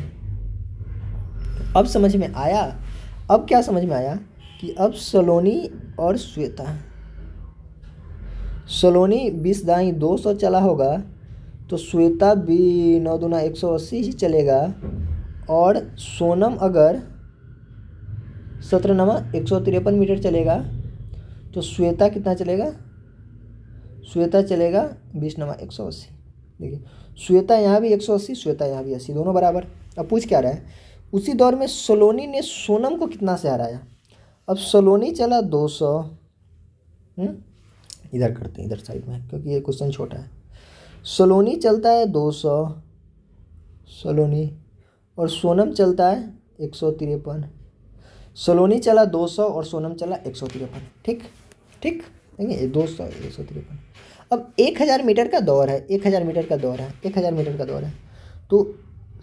अब समझ में आया? अब क्या समझ में आया कि अब सलोनी और श्वेता, सलोनी 20 दाई 200 चला होगा तो श्वेता भी 9 दूना 180 ही चलेगा, और सोनम अगर 17 नमा 153 मीटर चलेगा तो श्वेता कितना चलेगा? श्वेता चलेगा 20 नमा 180। देखिए श्वेता यहाँ भी 180, श्वेता यहाँ भी 80, दोनों बराबर। अब पूछ क्या रहा है? उसी दौर में सलोनी ने सोनम को कितना से हराया? अब सलोनी चला 200, इधर करते हैं, इधर साइड में, क्योंकि ये क्वेश्चन छोटा है। सलोनी चलता है 200 सलोनी, और सोनम चलता है 153। सलोनी चला 200 और सोनम चला 153। ठीक ठीक, देखिए 200 153। अब 1000 मीटर का दौर है, 1000 मीटर का दौर है, 1000 मीटर का दौर है। तो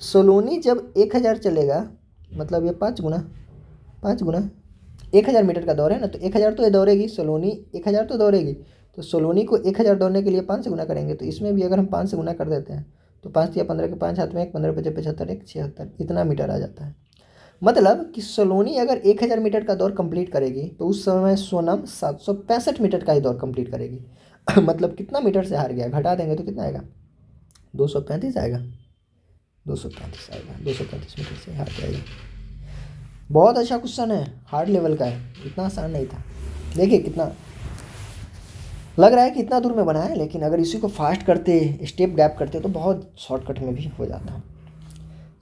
सलोनी जब 1000 चलेगा, मतलब ये 5 गुना 1000 मीटर का दौर है ना, तो 1000 तो ये दौड़ेगी सलोनी, 1000 तो दौड़ेगी। तो सलोनी को 1000 दौड़ने के लिए 5 से गुना करेंगे, तो इसमें भी अगर हम 5 से गुना कर देते हैं तो 5 या 15 के 5 हाथ में 1, 15 5 75, 1 76, इतना मीटर आ जाता है। मतलब कि सलोनी अगर 1000 मीटर का दौर कंप्लीट करेगी तो उस समय सोनम 765 मीटर का ही दौर कंप्लीट करेगी। मतलब कितना मीटर से हार गया? घटा देंगे तो कितना आएगा? 235 आएगा, 235 आएगा, 235 मीटर से हार जाएगा। बहुत अच्छा क्वेश्चन है, हार्ड लेवल का है, इतना आसान नहीं था। देखिए कितना लग रहा है कि इतना दूर में बना है, लेकिन अगर इसी को फास्ट करते, स्टेप गैप करते तो बहुत शॉर्टकट में भी हो जाता।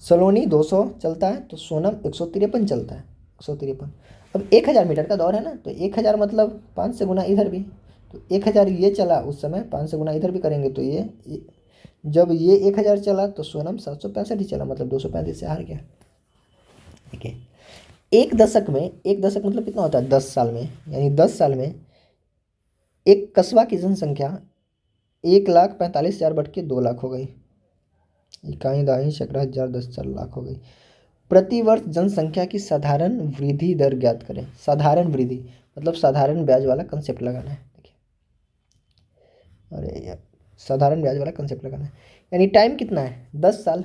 सलोनी 200 चलता है तो सोनम 153 चलता है, 153। अब 1000 मीटर का दौर है ना, तो 1000 मतलब 5 से गुना इधर भी, तो 1000 ये चला उस समय, 5 से गुना इधर भी करेंगे तो ये जब ये 1000 चला तो सोनम 765 ही चला, मतलब 235 से हार गया। ठीक है, एक दशक मतलब कितना होता है? 10 साल में, यानी 10 साल में एक कस्बा की जनसंख्या 1,45,000 बढ़ के 2 लाख हो गई। इकाई दाई चक्रा 1000 10 4 लाख हो गई। प्रतिवर्ष जनसंख्या की साधारण वृद्धि दर ज्ञात करें। साधारण वृद्धि मतलब साधारण ब्याज वाला कंसेप्ट लगाना है। देखिए, अरे यार, साधारण ब्याज वाला कंसेप्ट लगाना है, यानी टाइम कितना है? 10 साल।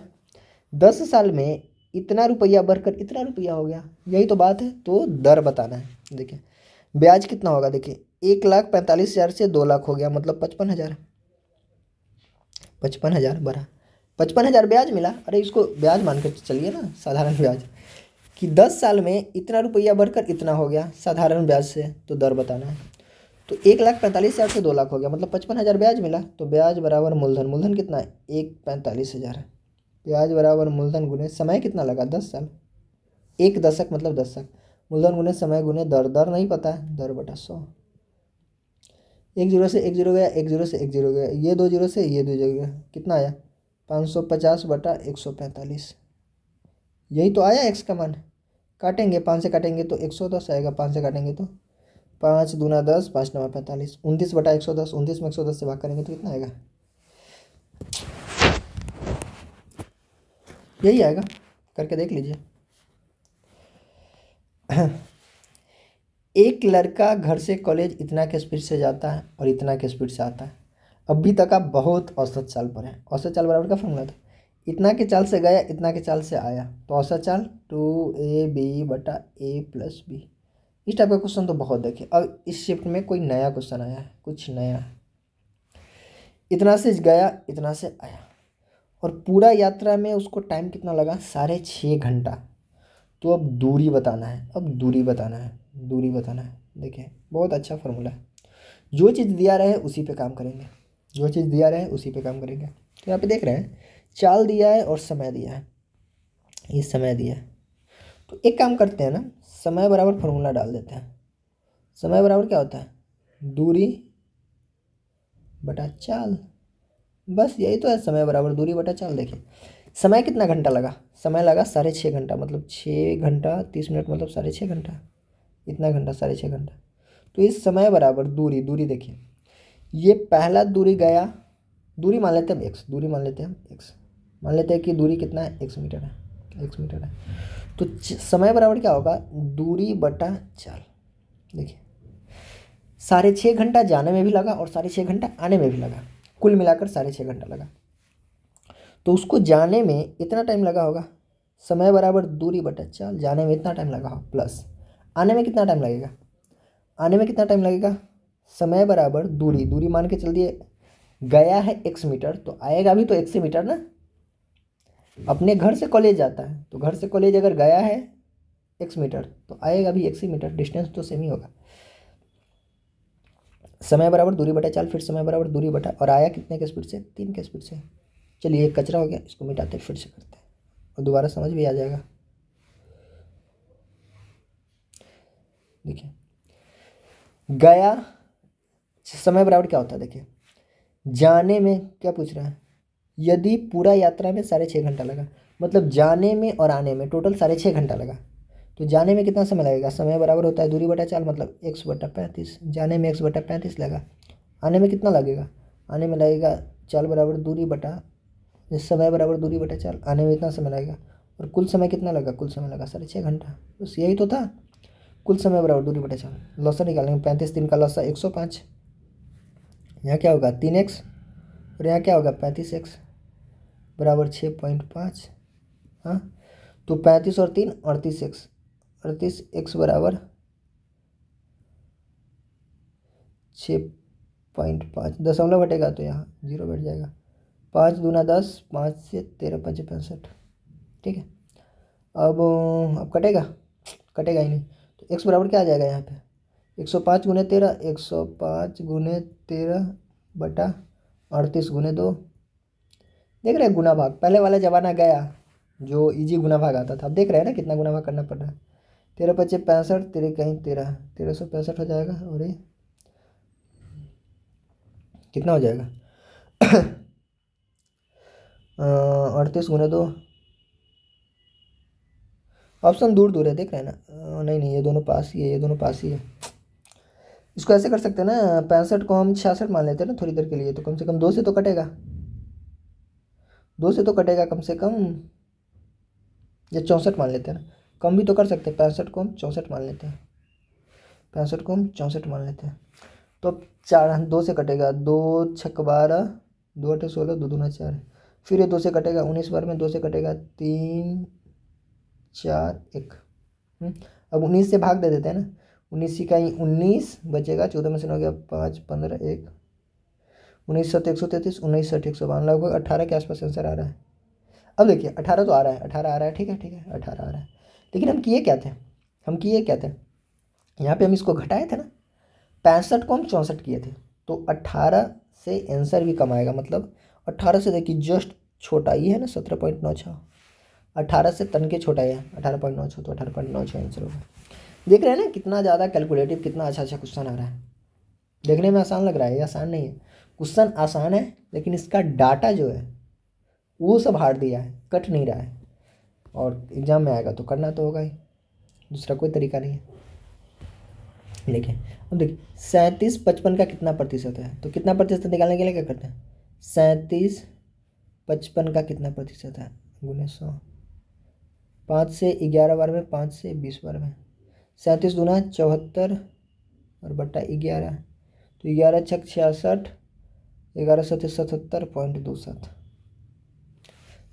10 साल में इतना रुपया बढ़कर इतना रुपया हो गया, यही तो बात है। तो दर बताना है। देखिए ब्याज कितना होगा? देखिए 1,45,000 से 2 लाख हो गया, मतलब 55,000, 55,000 बढ़ा, 55,000 ब्याज मिला। अरे इसको ब्याज मान कर चलिए ना, साधारण ब्याज, कि 10 साल में इतना रुपया बढ़कर इतना हो गया साधारण ब्याज से, तो दर बताना है। तो 1,45,000 से 2 लाख हो गया, मतलब 55,000 ब्याज मिला, तो ब्याज बराबर मूलधन, मूलधन कितना है? 1,45,000। ब्याज बराबर मूलधन गुने समय कितना लगा? 10 साल। एक दशक मतलब 10 साल, मूलधन गुने समय गुने दर, दर नहीं पता है, दर बटा 100। 1 जीरो से 1 जीरो गया, 1 जीरो से 1 जीरो गया, ये 2 जीरो से ये 2 जीरो गया, कितना आया? 550 बटा 145। यही तो आया एक्स का मान। काटेंगे, 5 से काटेंगे तो 110 आएगा, 5 से काटेंगे तो 5 दूना 10, 5 नवा 45, 29 बटा 110, 29 में 110 से भाग करेंगे तो कितना आएगा? यही आएगा, करके देख लीजिए। एक लड़का घर से कॉलेज इतना के स्पीड से जाता है और इतना के स्पीड से आता है। अभी तक आप बहुत औसत चाल पर है। औसत चाल बराबर का फॉर्मूला था इतना के चाल से गया, इतना के चाल से आया, तो औसत चाल 2ab/a+b। इस टाइप का क्वेश्चन तो बहुत देखे। अब इस शिफ्ट में कोई नया क्वेश्चन आया है, कुछ नया। इतना से गया, इतना से आया, और पूरा यात्रा में उसको टाइम कितना लगा, 6.5 घंटा। तो अब दूरी बताना है, अब दूरी बताना है, दूरी बताना है। देखिए बहुत अच्छा फॉर्मूला है। जो चीज़ दिया रहे उसी पे काम करेंगे, जो चीज़ दिया रहे उसी पे काम करेंगे। तो यहाँ पे देख रहे हैं चाल दिया है और समय दिया है, ये समय दिया है। तो एक काम करते हैं ना, समय बराबर फॉर्मूला डाल देते हैं। समय बराबर क्या होता है, दूरी बटा चाल। बस यही तो है, समय बराबर दूरी बटा चाल। देखिए समय कितना घंटा लगा, समय लगा 6.5 घंटा, मतलब 6 घंटा 30 मिनट, मतलब 6.5 घंटा। इतना घंटा 6.5 घंटा। तो इस समय बराबर दूरी, दूरी देखिए ये पहला दूरी गया, दूरी मान लेते हैं एक्स, दूरी मान लेते हैं एक्स, मान लेते हैं कि दूरी कितना है, x मीटर है, x मीटर है। तो समय बराबर क्या होगा, दूरी बटा चाल। देखिए 6.5 घंटा जाने में भी लगा और 6.5 घंटा आने में भी लगा, कुल मिलाकर 6.5 घंटा लगा। तो उसको जाने में इतना टाइम लगा होगा, समय बराबर दूरी बटा चाल, जाने में इतना टाइम लगा होगा, प्लस आने में कितना टाइम लगेगा, आने में कितना टाइम लगेगा, समय बराबर दूरी, दूरी मान के चल दिए, गया है x मीटर तो आएगा भी तो x से मीटर ना। अपने घर से कॉलेज जाता है, तो घर से कॉलेज अगर गया है x मीटर तो आएगा भी x ही मीटर, डिस्टेंस तो सेम ही होगा। समय बराबर दूरी बटा चाल, फिर समय बराबर दूरी बटा, और आया कितने के स्पीड से, 3 के स्पीड से। चलिए एक कचरा हो गया, इसको मिटाते फिर से करते हैं और दोबारा समझ भी आ जाएगा। देखिए गया, समय बराबर क्या होता है, देखिए जाने में क्या पूछ रहा है, यदि पूरा यात्रा में 6.5 घंटा लगा, मतलब जाने में और आने में टोटल 6.5 घंटा लगा, तो जाने में कितना समय लगेगा, समय बराबर होता है दूरी बटा चाल, मतलब x/35। जाने में x/35 लगा, आने में कितना लगेगा, आने में लगेगा चाल बराबर दूरी बटा, समय बराबर दूरी बटा चाल, आने में इतना समय लगेगा, और कुल समय कितना लगा, कुल समय लगा 6.5 घंटा। बस यही तो था, कुल समय बराबर दूरी बटा चाल। लॉसा निकालेंगे, 35 3 का लॉसा 105, यहाँ क्या होगा 3x, और यहाँ क्या होगा 35x बराबर 6.5। हाँ तो 35 और 3 38x, 38x बराबर 6.5, दशमलव घटेगा तो यहाँ 0 बैठ जाएगा। 5 दूना 10, 5 से 13 5 65। ठीक है, अब कटेगा, कटेगा ही नहीं, तो x बराबर क्या आ जाएगा यहाँ पे, 105 गुने 13, 105 गुने 13 बटा 38 गुने 2। देख रहे हैं गुना भाग, पहले वाला जमाना गया जो इजी गुना भाग आता था, अब देख रहे हैं ना कितना गुना भाग करना पड़ रहा है। 13 पच्चे 65, तेरह कहीं 1365 हो जाएगा, और ये कितना हो जाएगा 38 गुने 2। ऑप्शन दूर दूर है, देख रहे हैं ना, नहीं नहीं ये दोनों पास ही है, ये दोनों पास ही है। इसको ऐसे कर सकते हैं ना, 65 को हम 66 मान लेते हैं ना थोड़ी देर के लिए, तो कम से कम 2 से तो कटेगा, 2 से तो कटेगा कम से कम, या 64 मान लेते हैं ना, कम भी तो कर सकते हैं, 65 को हम 64 मान लेते हैं, 65 को हम 64 मान लेते हैं। तो अब 4 2 से कटेगा, 2 छक 12, 2 8 16, 2 दूना 4, फिर ये 2 से कटेगा, 19 बार में 2 से कटेगा, 3 4 1। अब 19 से भाग दे देते हैं ना, 19 का ही 19 बचेगा, 14 में से हो गया 5 15 1, 19 7 133, 19 7 152, लगभग 18 के आसपास आंसर आ रहा है। अब देखिए 18 तो आ रहा है, 18 आ रहा है, ठीक है ठीक है 18 आ रहा है। लेकिन हम किए क्या थे, हम किए क्या थे, यहाँ पे हम इसको घटाए थे ना, 65 को हम 64 किए थे, तो 18 से आंसर भी कम आएगा, मतलब 18 से देखिए जस्ट छोटा ही है ना 17.96, 18 से तन के छोटा है 18.96, तो 18.96 आंसर होगा। देख रहे हैं ना कितना ज़्यादा कैलकुलेटिव, कितना अच्छा अच्छा क्वेश्चन आ रहा है। देखने में आसान लग रहा है, ये आसान नहीं है, क्वेश्चन आसान है लेकिन इसका डाटा जो है वो सब हार्ड दिया है, कट नहीं रहा है, और एग्ज़ाम में आएगा तो करना तो होगा ही, दूसरा कोई तरीका नहीं है। देखिए अब देखिए 37 55 का कितना प्रतिशत है, तो कितना प्रतिशत निकालने के लिए क्या करते हैं, 37 55 का कितना प्रतिशत है, गुने 100, 5 से 11 बार में, 5 से 20 बार में, 37 दूना 74 और बट्टा 11, तो 11 छक 66, 11 7 77.27,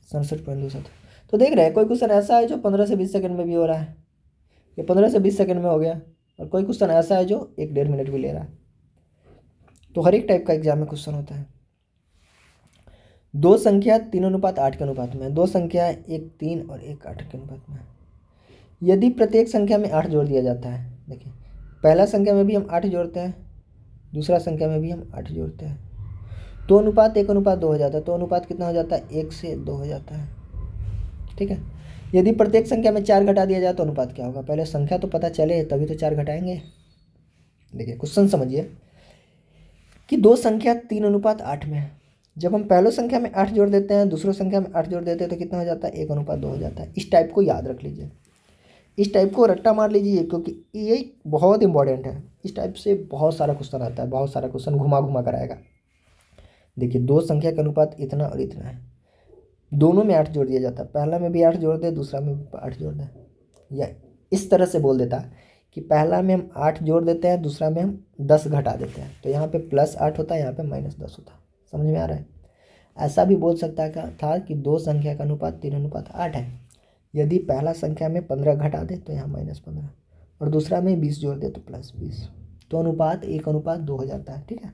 67.27। तो देख रहे हैं कोई क्वेश्चन ऐसा है जो 15 से 20 सेकंड में भी हो रहा है, ये 15 से 20 सेकंड में हो गया, और कोई क्वेश्चन ऐसा है जो 1-1.5 मिनट भी ले रहा है। तो हर एक टाइप का एग्जाम में क्वेश्चन होता है। दो संख्या 3:8 के अनुपात में, दो संख्या 1 3 और 1 8 के अनुपात में। यदि प्रत्येक संख्या में 8 जोड़ दिया जाता है, देखिए पहला संख्या में भी हम 8 जोड़ते हैं, दूसरा संख्या में भी हम 8 जोड़ते हैं, तो अनुपात 1:2 हो जाता है। तो अनुपात कितना हो जाता है? 1 से 2 हो जाता है। ठीक है। यदि प्रत्येक संख्या में 4 घटा दिया जाए तो अनुपात क्या होगा? पहले संख्या तो पता चले तभी तो 4 घटाएंगे। देखिए क्वेश्चन समझिए कि दो संख्या 3:8 में है। जब हम पहले संख्या में 8 जोड़ देते हैं, दूसरों संख्या में 8 जोड़ देते हैं तो कितना हो जाता है? 1:2 हो जाता है। इस टाइप को याद रख लीजिए, इस टाइप को रट्टा मार लीजिए, क्योंकि ये बहुत इंपॉर्टेंट है। इस टाइप से बहुत सारा क्वेश्चन आता है, बहुत सारा क्वेश्चन घुमा घुमा कर आएगा। देखिए दो संख्या का अनुपात इतना और इतना है, दोनों में 8 जोड़ दिया जाता है, पहला में भी 8 जोड़ दे, दूसरा में भी 8 जोड़ दे, या इस तरह से बोल देता कि पहला में हम 8 जोड़ देते हैं, दूसरा में हम 10 घटा देते हैं, तो यहाँ पे +8 होता है, यहाँ पे -10 होता है। समझ में आ रहा है? ऐसा भी बोल सकता था कि दो संख्या का अनुपात 3:8 है। यदि पहला संख्या में 15 घटा दे तो यहाँ -15, और दूसरा में 20 जोड़ दे तो +20, तो अनुपात 1:2 हो जाता है। ठीक है।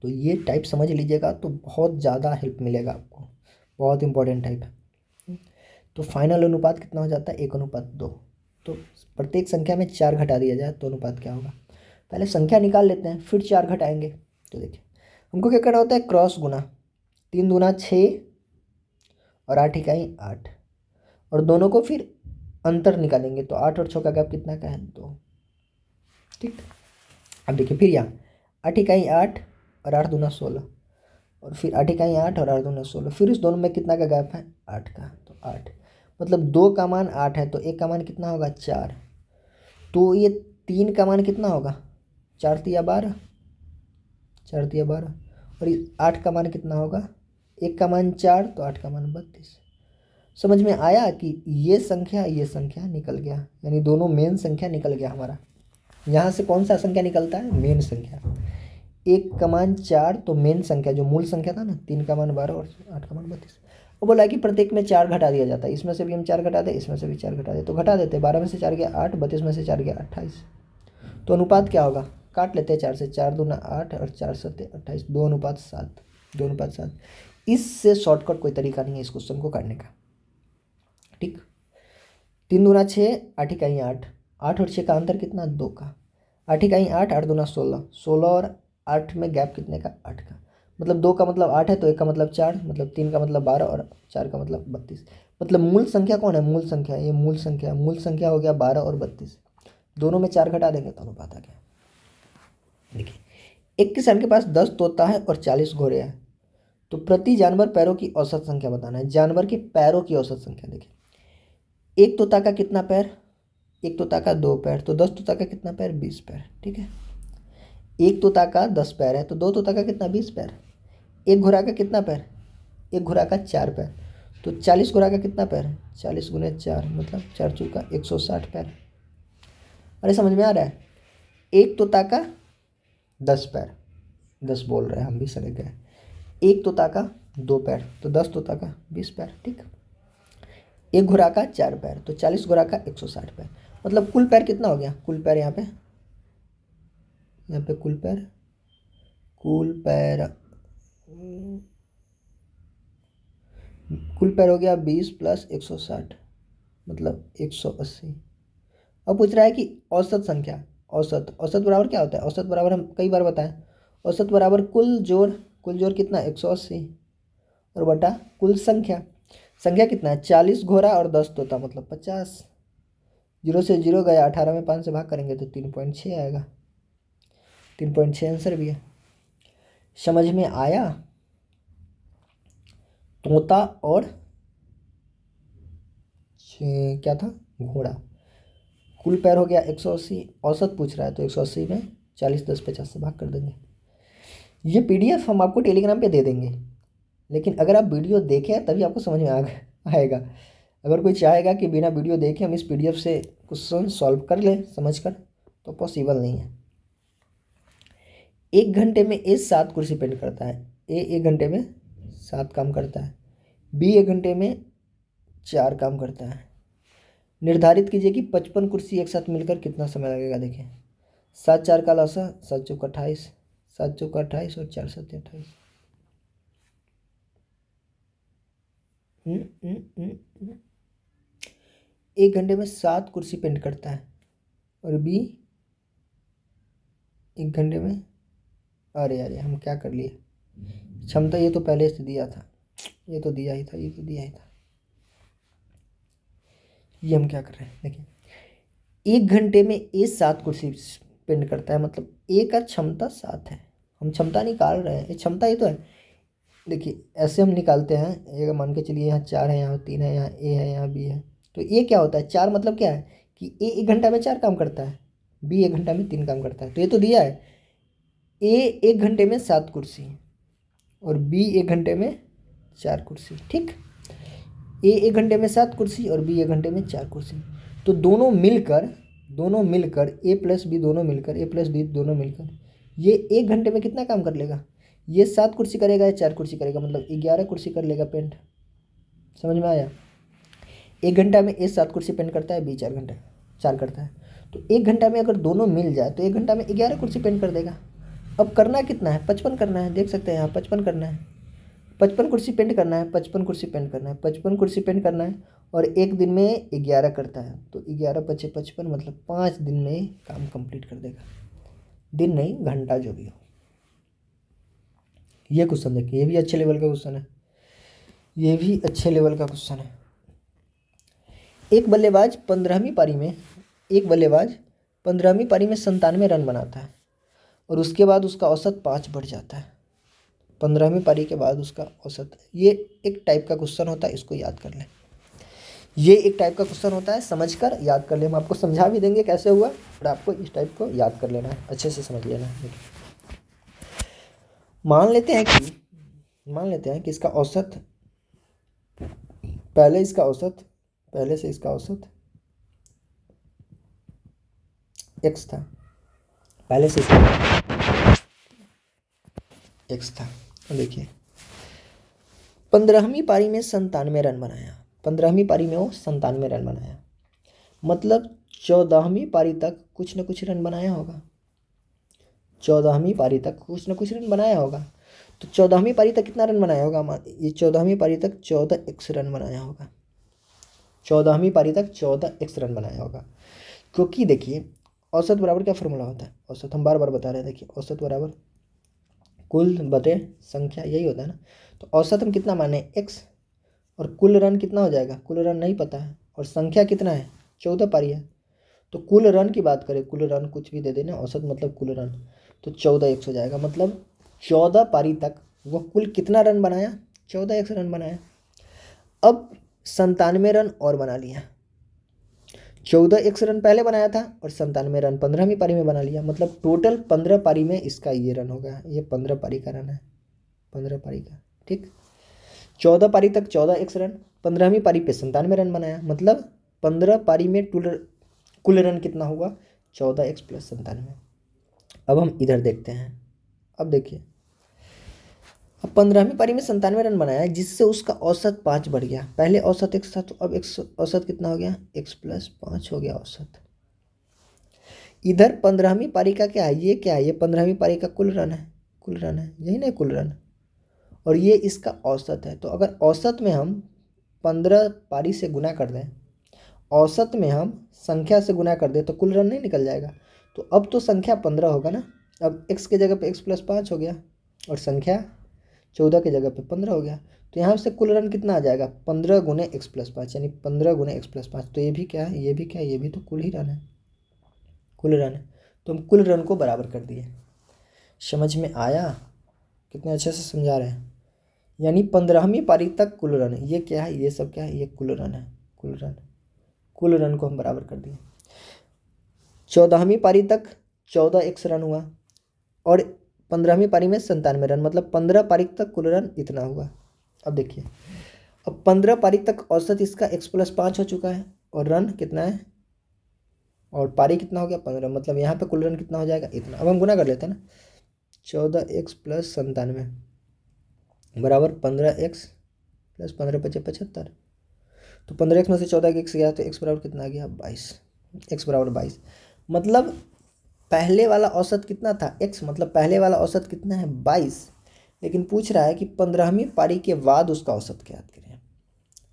तो ये टाइप समझ लीजिएगा तो बहुत ज़्यादा हेल्प मिलेगा आपको, बहुत इंपॉर्टेंट टाइप है। तो फाइनल अनुपात कितना हो जाता है? 1:2। तो प्रत्येक संख्या में 4 घटा दिया जाए तो अनुपात क्या होगा? पहले संख्या निकाल लेते हैं, फिर 4 घटाएंगे। तो देखिए हमको क्या करना होता है? क्रॉस गुना, 3 दूना 6 और 8 इकाई 8, और दोनों को फिर अंतर निकालेंगे, तो 8 और 6 का गैप कितना का है? 2। ठीक। अब देखिए फिर यहाँ 8 इकाई 8 और 8 दूना 16, और फिर 8 इकाई 8 और 8 दूना 16, फिर इस दोनों में कितना का गैप है? 8 का। तो 8 मतलब 2 का मान 8 है, तो 1 का मान कितना होगा? 4। तो ये 3 का मान कितना होगा? 4 तिया 12, 4 तिया 12, और इस 8 का मान कितना होगा? 1 का मान 4, तो 8 का मान 32। समझ में आया कि ये संख्या निकल गया, यानी दोनों मेन संख्या निकल गया हमारा। यहाँ से कौन सा संख्या निकलता है? मेन संख्या। 1 का मान 4, तो मेन संख्या जो मूल संख्या था ना, 3 का मान 12 और 8 का मान 32। वो बोला कि प्रत्येक में 4 घटा दिया जाता है, इसमें से भी हम 4 घटा दें, इसमें से भी 4 घटा दें, तो घटा देते हैं। 12 में से 4 गया 8, 32 में से 4 गया 28। तो अनुपात क्या होगा? काट लेते हैं 4 से, 4 दूना 8 और 4 7 28, 2:7, 2:7। इससे शॉर्टकट कोई तरीका नहीं है इस क्वेश्चन को करने का। ठीक। 3 दूना 6, 8 इकाई 8, 8 और 6 का अंतर कितना? 2 का। 8 इकाई 8, 8 दूना 16, 16 और 8 में गैप कितने का? 8 का। मतलब 2 का मतलब 8 है, तो 1 का मतलब 4, मतलब 3 का मतलब 12 और 4 का मतलब 32। मतलब मूल संख्या कौन है? मूल संख्या, ये मूल संख्या, मूल संख्या हो गया 12 और 32। दोनों में 4 घटा देंगे तो अनुपात आ गया। देखिए एक किसान के पास 10 तोता है और 40 घोड़े हैं, तो प्रति जानवर पैरों की औसत संख्या बताना है। जानवर के पैरों की औसत संख्या। देखिए एक तोता का कितना पैर? एक तोता का 2 पैर, तो 10 तोता का कितना पैर? 20 पैर। ठीक है। एक तोता का 10 पैर है, तो 2 तोता का कितना? 20 पैर। एक घोड़ा का कितना पैर? एक घोड़ा का 4 पैर, तो 40 घोड़ा का कितना पैर? 40 गुने 4 मतलब 4 चौका 160 पैर। अरे समझ में आ रहा है? एक तोता का 10 पैर, 10 बोल रहे हैं हम भी समझ गए। एक तोता का 2 पैर, तो 10 तोता का 20 पैर। ठीक। एक घोड़ा का 4 पैर, तो 40 घोड़ा का 160 पैर। मतलब कुल पैर कितना हो गया? कुल पैर यहाँ पे कुल पैर हो गया 20 + 160 मतलब 180। अब पूछ रहा है कि औसत संख्या। औसत बराबर क्या होता है? औसत बराबर हम कई बार बताएं, औसत बराबर कुल जोड़ कितना? 180 और बटा कुल संख्या। संख्या कितना है? 40 घोड़ा और 10 तोता मतलब 50। 0 से 0 गया, 18 में 5 से भाग करेंगे तो 3.6 आएगा। 3.6 आंसर भी है। समझ में आया? तोता और क्या था? घोड़ा। कुल पैर हो गया 180, औसत पूछ रहा है तो 180 में 40 10 50 से भाग कर देंगे। ये PDF हम आपको टेलीग्राम पे दे देंगे, लेकिन अगर आप वीडियो देखें तभी आपको समझ में आएगा। अगर कोई चाहेगा कि बिना वीडियो देखे हम इस PDF से क्वेश्चन सॉल्व कर लें समझ कर, तो पॉसिबल नहीं है। 1 घंटे में ए 7 कुर्सी पेंट करता है। ए 1 घंटे में 7 काम करता है। बी 1 घंटे में 4 काम करता है। निर्धारित कीजिए कि 55 कुर्सी एक साथ मिलकर कितना समय लगेगा। देखिए 7 4 का लौसा, 7 चौका 28, 7 चौका 28 और 4 7 28। 1 घंटे में 7 कुर्सी पेंट करता है और बी 1 घंटे में, अरे अरे हम क्या कर लिए, क्षमता ये तो पहले से दिया था, ये तो दिया ही था, ये तो दिया ही था, ये हम क्या कर रहे हैं। देखिए 1 घंटे में ए 7 कुर्सी पेंट करता है, मतलब ए का क्षमता 7 है। हम क्षमता निकाल रहे हैं, ये क्षमता ये तो है। देखिए ऐसे हम निकालते हैं, ये मान के चलिए यहाँ 4 है, यहाँ 3 है, यहाँ ए है, यहाँ बी है, तो ए क्या होता है 4, मतलब क्या है कि ए 1 घंटा में 4 काम करता है, बी 1 घंटा में 3 काम करता है। तो ये तो दिया है ए 1 घंटे में 7 कुर्सी और बी 1 घंटे में 4 कुर्सी, ठीक। ए 1 घंटे में 7 कुर्सी और बी 1 घंटे में 4 कुर्सी। तो दोनों मिलकर ए प्लस बी दोनों मिलकर, ए प्लस बी दोनों मिलकर ये 1 घंटे में कितना काम कर लेगा, ये 7 कुर्सी करेगा या 4 कुर्सी करेगा, मतलब 11 कुर्सी कर लेगा पेंट। समझ में आया। 1 घंटा में ए 7 कुर्सी पेंट करता है, बी 4 करता है। तो 1 घंटा में अगर दोनों मिल जाए तो 1 घंटा में 11 कुर्सी पेंट कर देगा। अब करना कितना है, 55 करना है, देख सकते हैं यहाँ 55 करना है, 55 कुर्सी पेंट करना है, 55 कुर्सी पेंट करना है, 55 कुर्सी पेंट करना है, और एक दिन में 11 करता है, तो 11 पचे 55, मतलब 5 दिन में काम कंप्लीट कर देगा। दिन नहीं, घंटा जो भी हो। ये क्वेश्चन देखिए, ये भी अच्छे लेवल का क्वेश्चन है, ये भी अच्छे लेवल का क्वेश्चन है। एक बल्लेबाज 15वीं पारी में 97 रन बनाता है और उसके बाद उसका औसत 5 बढ़ जाता है। 15वीं पारी के बाद उसका औसत, ये एक टाइप का क्वेश्चन होता है, इसको याद कर लें। ये एक टाइप का क्वेश्चन होता है, समझकर याद कर लें। हम आपको समझा भी देंगे कैसे हुआ, और आपको इस टाइप को याद कर लेना है, अच्छे से समझ लेना है। मान लेते हैं कि इसका औसत, पहले से इसका औसत x था, पहले से इसका x था। देखिए 15वीं पारी में 97 रन बनाया, 15वीं पारी में वो 97 रन बनाया, मतलब 14वीं पारी तक कुछ न कुछ रन बनाया होगा, 14वीं पारी तक कुछ न कुछ रन बनाया होगा। तो 14वीं पारी तक कितना रन बनाया होगा, ये 14वीं पारी तक 14x रन बनाया होगा, 14वीं पारी तक 14x रन बनाया होगा। क्योंकि देखिए औसत बराबर क्या फॉर्मूला होता है, औसत हम बार बार बता रहे हैं, देखिए औसत बराबर कुल बटे संख्या, यही होता है ना। तो औसत हम कितना माने x, और कुल रन कितना हो जाएगा, कुल रन नहीं पता है, और संख्या कितना है 14 पारी है। तो कुल रन की बात करें, कुल रन कुछ भी दे देना, औसत मतलब कुल रन, तो 14x हो जाएगा, मतलब 14 पारी तक वो कुल कितना रन बनाया, 14x रन बनाया। अब 97 रन और बना लिया, 14x रन पहले बनाया था और 97 रन 15वीं पारी में बना लिया, मतलब टोटल 15 पारी में इसका ये रन होगा, ये 15 पारी का रन है, 15 पारी का, ठीक। 14 पारी तक 14x रन, 15वीं पारी पे 97 रन बनाया, मतलब 15 पारी में कुल रन कितना हुआ, 14x प्लस 97। अब हम इधर देखते हैं, अब देखिए अब 15वीं पारी में 97 रन बनाया, जिससे उसका औसत 5 बढ़ गया। पहले औसत x था, तो अब x औसत कितना हो गया, x प्लस 5 हो गया औसत। इधर 15वीं पारी का क्या है, ये क्या है, ये 15वीं पारी का कुल रन है, यही ना कुल रन, और ये इसका औसत है। तो अगर औसत में हम 15 पारी से गुना कर दें, औसत में हम संख्या से गुना कर दें, तो कुल रन नहीं निकल जाएगा। तो अब तो संख्या 15 होगा ना, अब x के जगह पे x प्लस 5 हो गया और संख्या 14 की जगह पे 15 हो गया। तो यहाँ से कुल रन कितना आ जाएगा, 15 गुने x प्लस 5, यानी 15 गुने x प्लस 5। तो ये भी क्या है, ये भी क्या है, ये भी तो कुल ही रन है, कुल रन है। तो हम कुल रन को बराबर कर दिए। समझ में आया, कितने अच्छे से समझा रहे हैं। यानी 15वीं पारी तक कुल रन है, ये क्या है, ये सब क्या है, ये कुल रन है, कुल रन को हम बराबर कर दिए। 14वीं पारी तक 14x रन हुआ और 15वीं पारी में 97 रन, मतलब 15 पारी तक कुल रन इतना हुआ। अब देखिए, अब 15 पारी तक औसत इसका x प्लस 5 हो चुका है, और रन कितना है, और पारी कितना हो गया 15, मतलब यहाँ पे कुल रन कितना हो जाएगा, इतना। अब हम गुना कर लेते हैं ना, 14x प्लस 97 बराबर 15x प्लस 15 पचे 75। तो 15x में से 14 x गया तो x बराबर कितना आ गया 22। x बराबर 22 मतलब पहले वाला औसत कितना था x, मतलब पहले वाला औसत कितना है 22, लेकिन पूछ रहा है कि 15वीं पारी के बाद उसका औसत ज्ञात करें।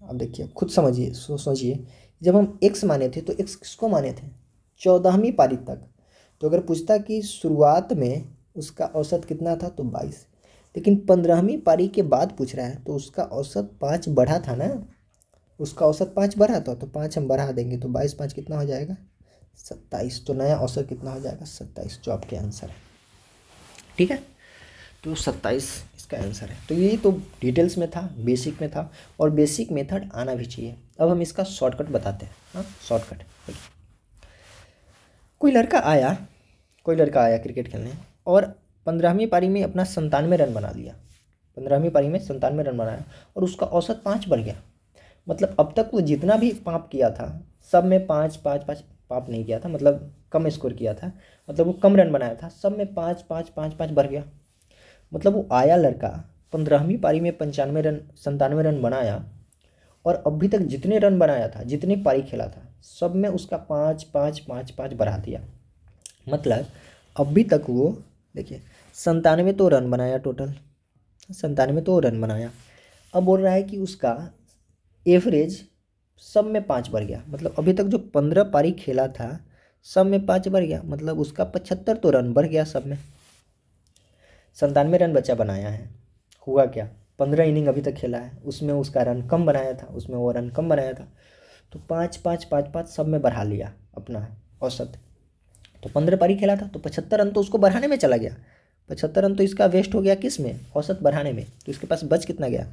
अब देखिए खुद समझिए, सोचिए, जब हम x माने थे तो x किसको माने थे 14वीं पारी तक। तो अगर पूछता कि शुरुआत में उसका औसत कितना था तो 22, लेकिन 15वीं पारी के बाद पूछ रहा है तो उसका औसत 5 बढ़ा था ना, उसका औसत 5 बढ़ा था, तो 5 हम बढ़ा देंगे तो 22 5 कितना हो जाएगा 27। तो नया औसत कितना हो जाएगा 27, जो आपके आंसर है। ठीक है, तो 27 इसका आंसर है। तो ये तो डिटेल्स में था, बेसिक में था, और बेसिक मेथड आना भी चाहिए। अब हम इसका शॉर्टकट बताते हैं। हाँ, शॉर्टकट। कोई लड़का आया क्रिकेट खेलने और 15वीं पारी में अपना 97 रन बना लिया। 15वीं पारी में 97 रन बनाया और उसका औसत 5 बढ़ गया। मतलब अब तक वो जितना भी पाप किया था सब में 5 5 5 पाप नहीं किया था, मतलब कम स्कोर किया था, मतलब वो कम रन बनाया था, सब में 5 5 5 5 बढ़ गया। मतलब वो आया लड़का 15वीं पारी में 97 रन बनाया और अभी तक जितने रन बनाया था, जितनी पारी खेला था, सब में उसका 5 5 5 5 बढ़ा दिया। मतलब अभी तक वो देखिए 97 तो रन बनाया, टोटल 97 तो रन बनाया। अब बोल रहा है कि उसका एवरेज सब में 5 बढ़ गया। मतलब अभी तक जो 15 पारी खेला था सब में 5 बढ़ गया, मतलब उसका 75 तो रन बढ़ गया सब में। 97 रन बच्चा बनाया है, हुआ क्या 15 इनिंग अभी तक खेला है, उसमें उसका रन कम बनाया था, उसमें वो रन कम बनाया था, तो 5 5 5 5 सब में बढ़ा लिया अपना औसत। तो 15 पारी खेला था तो 75 रन तो उसको बढ़ाने में चला गया। 75 रन तो इसका वेस्ट हो गया किस में, औसत बढ़ाने में। तो इसके पास बच कितना गया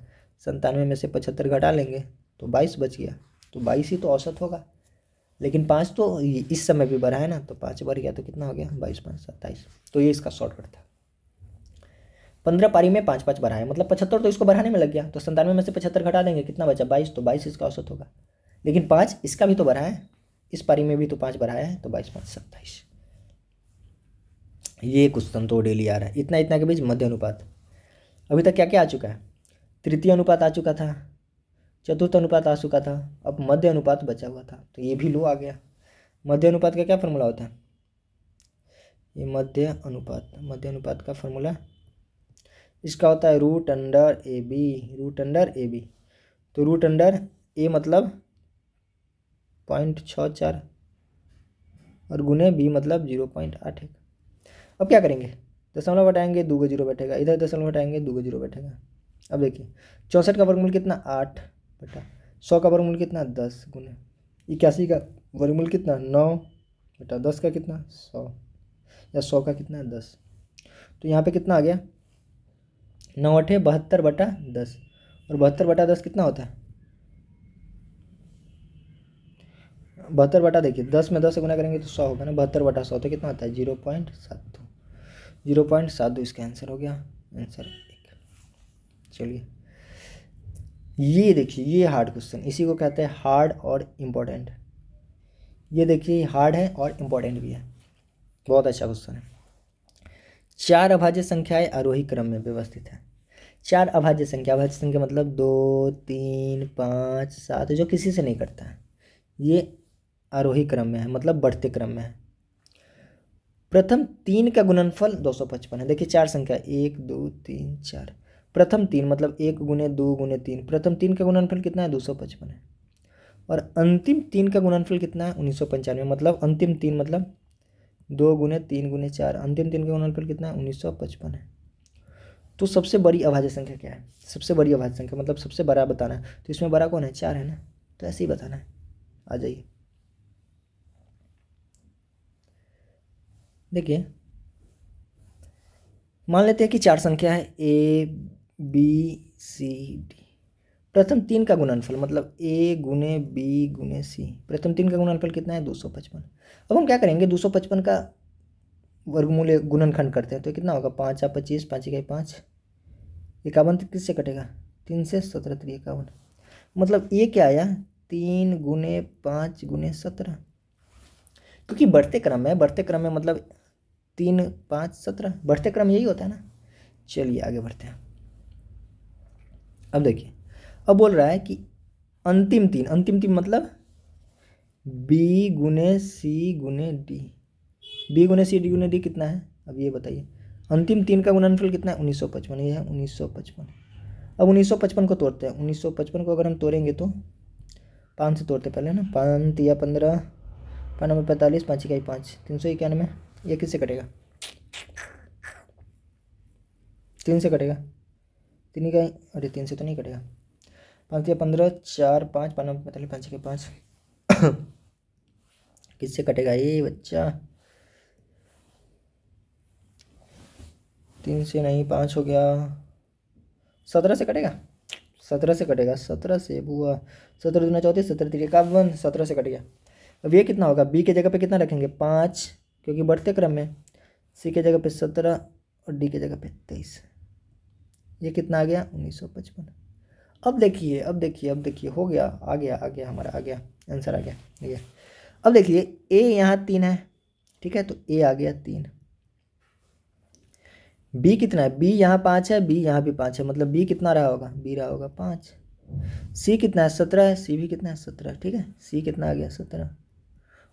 97 में से 75 घटा लेंगे तो 22 बच गया। तो 22 ही तो औसत होगा, लेकिन 5 तो इस समय भी बढ़ा है ना, तो 5 बढ़ गया तो कितना हो गया 22 5 27। तो ये इसका शॉर्टकट था। 15 पारी में 5 5 बढ़ाया, मतलब 75 तो इसको बढ़ाने में लग गया, तो 97 में से 75 घटा देंगे कितना बचा 22, तो 22 इसका औसत होगा। लेकिन 5 इसका भी तो बढ़ा है, इस पारी में भी तो 5 बढ़ाया है, तो 22 5 27। ये क्वेश्चन तो डेली आ रहा है। इतना इतना के बीच मध्य अनुपात। अभी तक क्या क्या आ चुका है, तृतीय अनुपात आ चुका था, चतुर्थ अनुपात आ चुका था, अब मध्य अनुपात बचा हुआ था, तो ये भी लो आ गया। मध्य अनुपात का क्या फॉर्मूला होता है, ये मध्य अनुपात का फॉर्मूला इसका होता है रूट अंडर ए बी। तो रूट अंडर ए मतलब 0.64 और गुने बी मतलब 0.81। अब क्या करेंगे, दशमलव हटाएंगे 2 को 0 बैठेगा, इधर दशमलव हटाएंगे 2 को 0 बैठेगा। अब देखिए 64 का वर्गमूल कितना 8 बटा 100 का वर्गमूल कितना 10 गुने 81 का वर्गमूल कितना 9 बटा 10 का कितना 100, या 100 का कितना 10। तो यहाँ पे कितना आ गया 9 8 72 बटा 10, और 72 बटा 10 कितना होता है 72 बटा, देखिए 10 में 10 से गुना करेंगे तो 100 होगा ना, 72 बटा 100 तो कितना आता है 0.72 इसका आंसर हो गया, आंसर 1। चलिए ये देखिए, ये हार्ड क्वेश्चन, इसी को कहते हैं हार्ड और इम्पोर्टेंट। ये देखिए हार्ड है और इम्पोर्टेंट भी है, बहुत अच्छा क्वेश्चन है। 4 अभाज्य संख्याएं आरोही क्रम में व्यवस्थित है। 4 अभाज्य संख्या मतलब 2 3 5 7 जो किसी से नहीं करता है, ये आरोही क्रम में है, मतलब बढ़ते क्रम में है। प्रथम 3 का गुणनफल 255 है। देखिए 4 संख्या 1 2 3 4, प्रथम 3 मतलब 1 गुने 2 गुने 3, प्रथम 3 का गुणनफल कितना है 255 है। और अंतिम 3 का गुणनफल कितना है 1995, मतलब अंतिम 3 मतलब 2 गुने 3 गुने 4, अंतिम 3 का गुणनफल कितना है 1955 है। तो सबसे बड़ी अभाज्य संख्या क्या है, सबसे बड़ी अभाज्य संख्या मतलब सबसे बड़ा बताना है, तो इसमें बड़ा कौन है 4 है ना, तो ऐसे ही बताना है। आ जाइए देखिए, मान लेते हैं कि 4 संख्या है A B C D, प्रथम 3 का गुणनफल मतलब A गुने B गुने C, प्रथम 3 का गुणनफल कितना है 255। अब हम क्या करेंगे 255 का वर्गमूल गुणनखंड करते हैं तो कितना होगा 5 25 5 इकाई 5, 51 किससे कटेगा 3 से 17 3 51, मतलब ये क्या आया 3 गुने 5 गुने 17, क्योंकि बढ़ते क्रम है, बढ़ते क्रम में मतलब 3 5 17 बढ़ते क्रम यही होता है ना। चलिए आगे बढ़ते हैं। अब देखिए अब बोल रहा है कि अंतिम तीन मतलब बी गुने सी गुने डी, बी गुने सी डी गुने डी कितना है, अब ये बताइए। अंतिम तीन का गुणनफल कितना है 1955, ये है 1955। अब 1955 को तोड़ते हैं, 1955 को अगर हम तोड़ेंगे तो 5 से तोड़ते पहले ना, 5 या 15, 5 नंबर 45, 5 इकाई 5, 391। ये किससे कटेगा, 3 से कटेगा, 3 इकाई, अरे 3 से तो नहीं कटेगा, 5 या 15, 4 5, 5 नंबर 45, 5 इकाई 5 किससे कटेगा ये बच्चा, 3 से नहीं, 5 हो गया, 17 से कटेगा, 17 से कटेगा, 17 से बुआ, 17 दूना 34, 17 3 51, 17 से कट गया। अब ये कितना होगा, बी के जगह पे कितना रखेंगे 5, क्योंकि बढ़ते क्रम में, सी के जगह पे 17 और डी के जगह पे 23। ये कितना आ गया 1955। अब देखिए हो गया, आ गया हमारा, आ गया आंसर, आ गया। अब देखिए ए यहाँ 3 है, ठीक है, तो ए आ गया 3। बी कितना है, बी यहाँ 5 है, बी यहाँ भी 5 है, मतलब बी कितना रहा होगा, बी रहा होगा 5। सी कितना है 17 है, सी भी कितना है 17, ठीक है, सी कितना आ गया 17,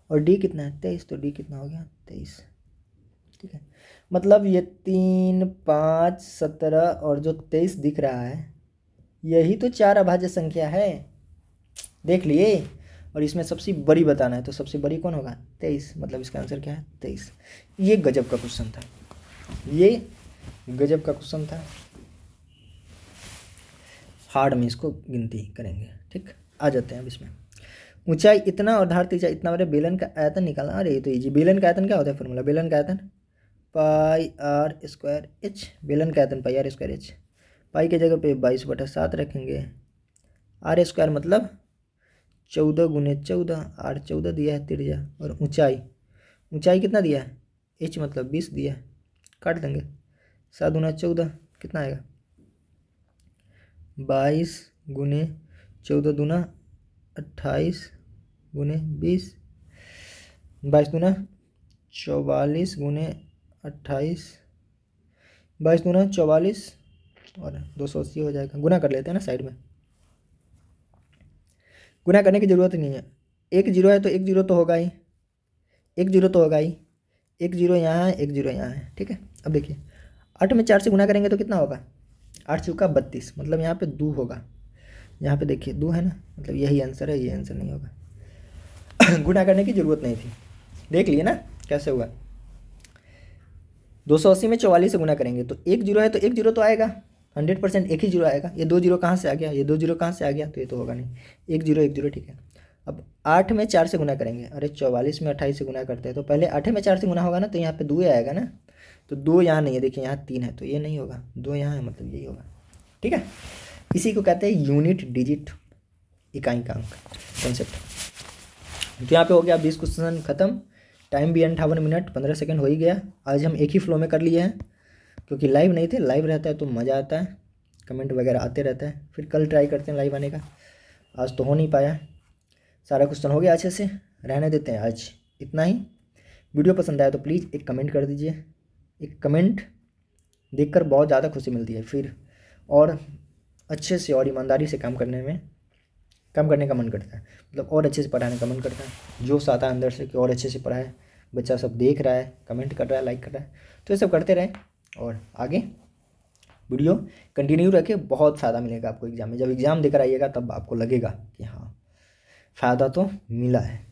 और डी कितना है 23, तो डी कितना हो गया 23, ठीक है। मतलब ये 3 5 17 और जो 23 दिख रहा है, यही तो 4 अभाज्य संख्या है, देख लिए। और इसमें सबसे बड़ी बताना है, तो सबसे बड़ी कौन होगा 23, मतलब इसका आंसर क्या है 23। ये गजब का क्वेश्चन था, ये गजब का क्वेश्चन था, हार्ड में इसको गिनती करेंगे, ठीक। आ जाते हैं अब इसमें, ऊंचाई इतना और धार त्रिज्या इतना वाले बेलन का आयतन निकालना। अरे ये तो इजी, बेलन का आयतन क्या होता है फॉर्मूला, बेलन का आयतन पाई आर स्क्वायर एच, बेलन का आयतन पाई आर स्क्वायर एच, पाई के जगह पे 22/7 रखेंगे, आर स्क्वायर मतलब 14 गुने 14, आर 14 दिया है त्रिज्या, और ऊंचाई कितना दिया है, एच मतलब 20 दिया है, काट देंगे, 7 गुना 14 कितना आएगा 22 गुने 14 दूना 28 गुने 20, 22 दूना 44 गुने 28, 22 दूना 44 और 280 हो जाएगा। गुना कर लेते हैं ना साइड में, गुना करने की ज़रूरत नहीं है, एक जीरो है तो एक जीरो तो होगा ही, एक जीरो तो होगा ही, एक जीरो यहाँ है, एक जीरो यहाँ है, ठीक है। अब देखिए 8 में 4 से गुना करेंगे तो कितना होगा, 8 चौका 32, मतलब यहाँ पे 2 होगा, यहाँ पे देखिए 2 है ना, मतलब यही आंसर है, ये आंसर नहीं होगा गुना करने की ज़रूरत नहीं थी, देख लिए ना कैसे हुआ। 280 में 44 से गुना करेंगे तो एक जीरो है तो एक जीरो तो आएगा, 100% एक ही जीरो आएगा। ये 2 जीरो कहाँ से आ गया, ये 2 जीरो कहाँ से आ गया, तो ये तो होगा नहीं, एक जीरो, ठीक है। अब 8 में 4 से गुना करेंगे, अरे 44 में 28 से गुना करते हैं तो पहले 8 में 4 से गुना होगा ना, तो यहाँ पे 2 आएगा ना, तो 2 यहाँ नहीं है, देखिए यहाँ 3 है, तो ये नहीं होगा, 2 यहाँ है, मतलब यही होगा, ठीक है। इसी को कहते हैं यूनिट डिजिट इकाइंकांक कंसेप्ट। तो यहाँ पे हो गया 20 क्वेश्चन खत्म, टाइम भी 58 मिनट 15 सेकंड हो ही गया। आज हम एक ही फ्लो में कर लिए हैं, क्योंकि लाइव नहीं थे, लाइव रहता है तो मज़ा आता है, कमेंट वगैरह आते रहता है, फिर कल ट्राई करते हैं लाइव आने का, आज तो हो नहीं पाया। सारा क्वेश्चन हो गया अच्छे से, रहने देते हैं आज इतना ही। वीडियो पसंद आया तो प्लीज़ एक कमेंट कर दीजिए, एक कमेंट देखकर बहुत ज़्यादा खुशी मिलती है, फिर और अच्छे से और ईमानदारी से काम करने का मन करता है, मतलब और अच्छे से पढ़ाने का मन करता है, जोश आता है अंदर से कि और अच्छे से पढ़ाए, बच्चा सब देख रहा है, कमेंट कर रहा है, लाइक कर रहा है, तो ये सब करते रहें और आगे वीडियो कंटिन्यू रखें, बहुत फ़ायदा मिलेगा आपको एग्ज़ाम में। जब एग्ज़ाम देकर आइएगा तब आपको लगेगा कि हाँ फ़ायदा तो मिला है।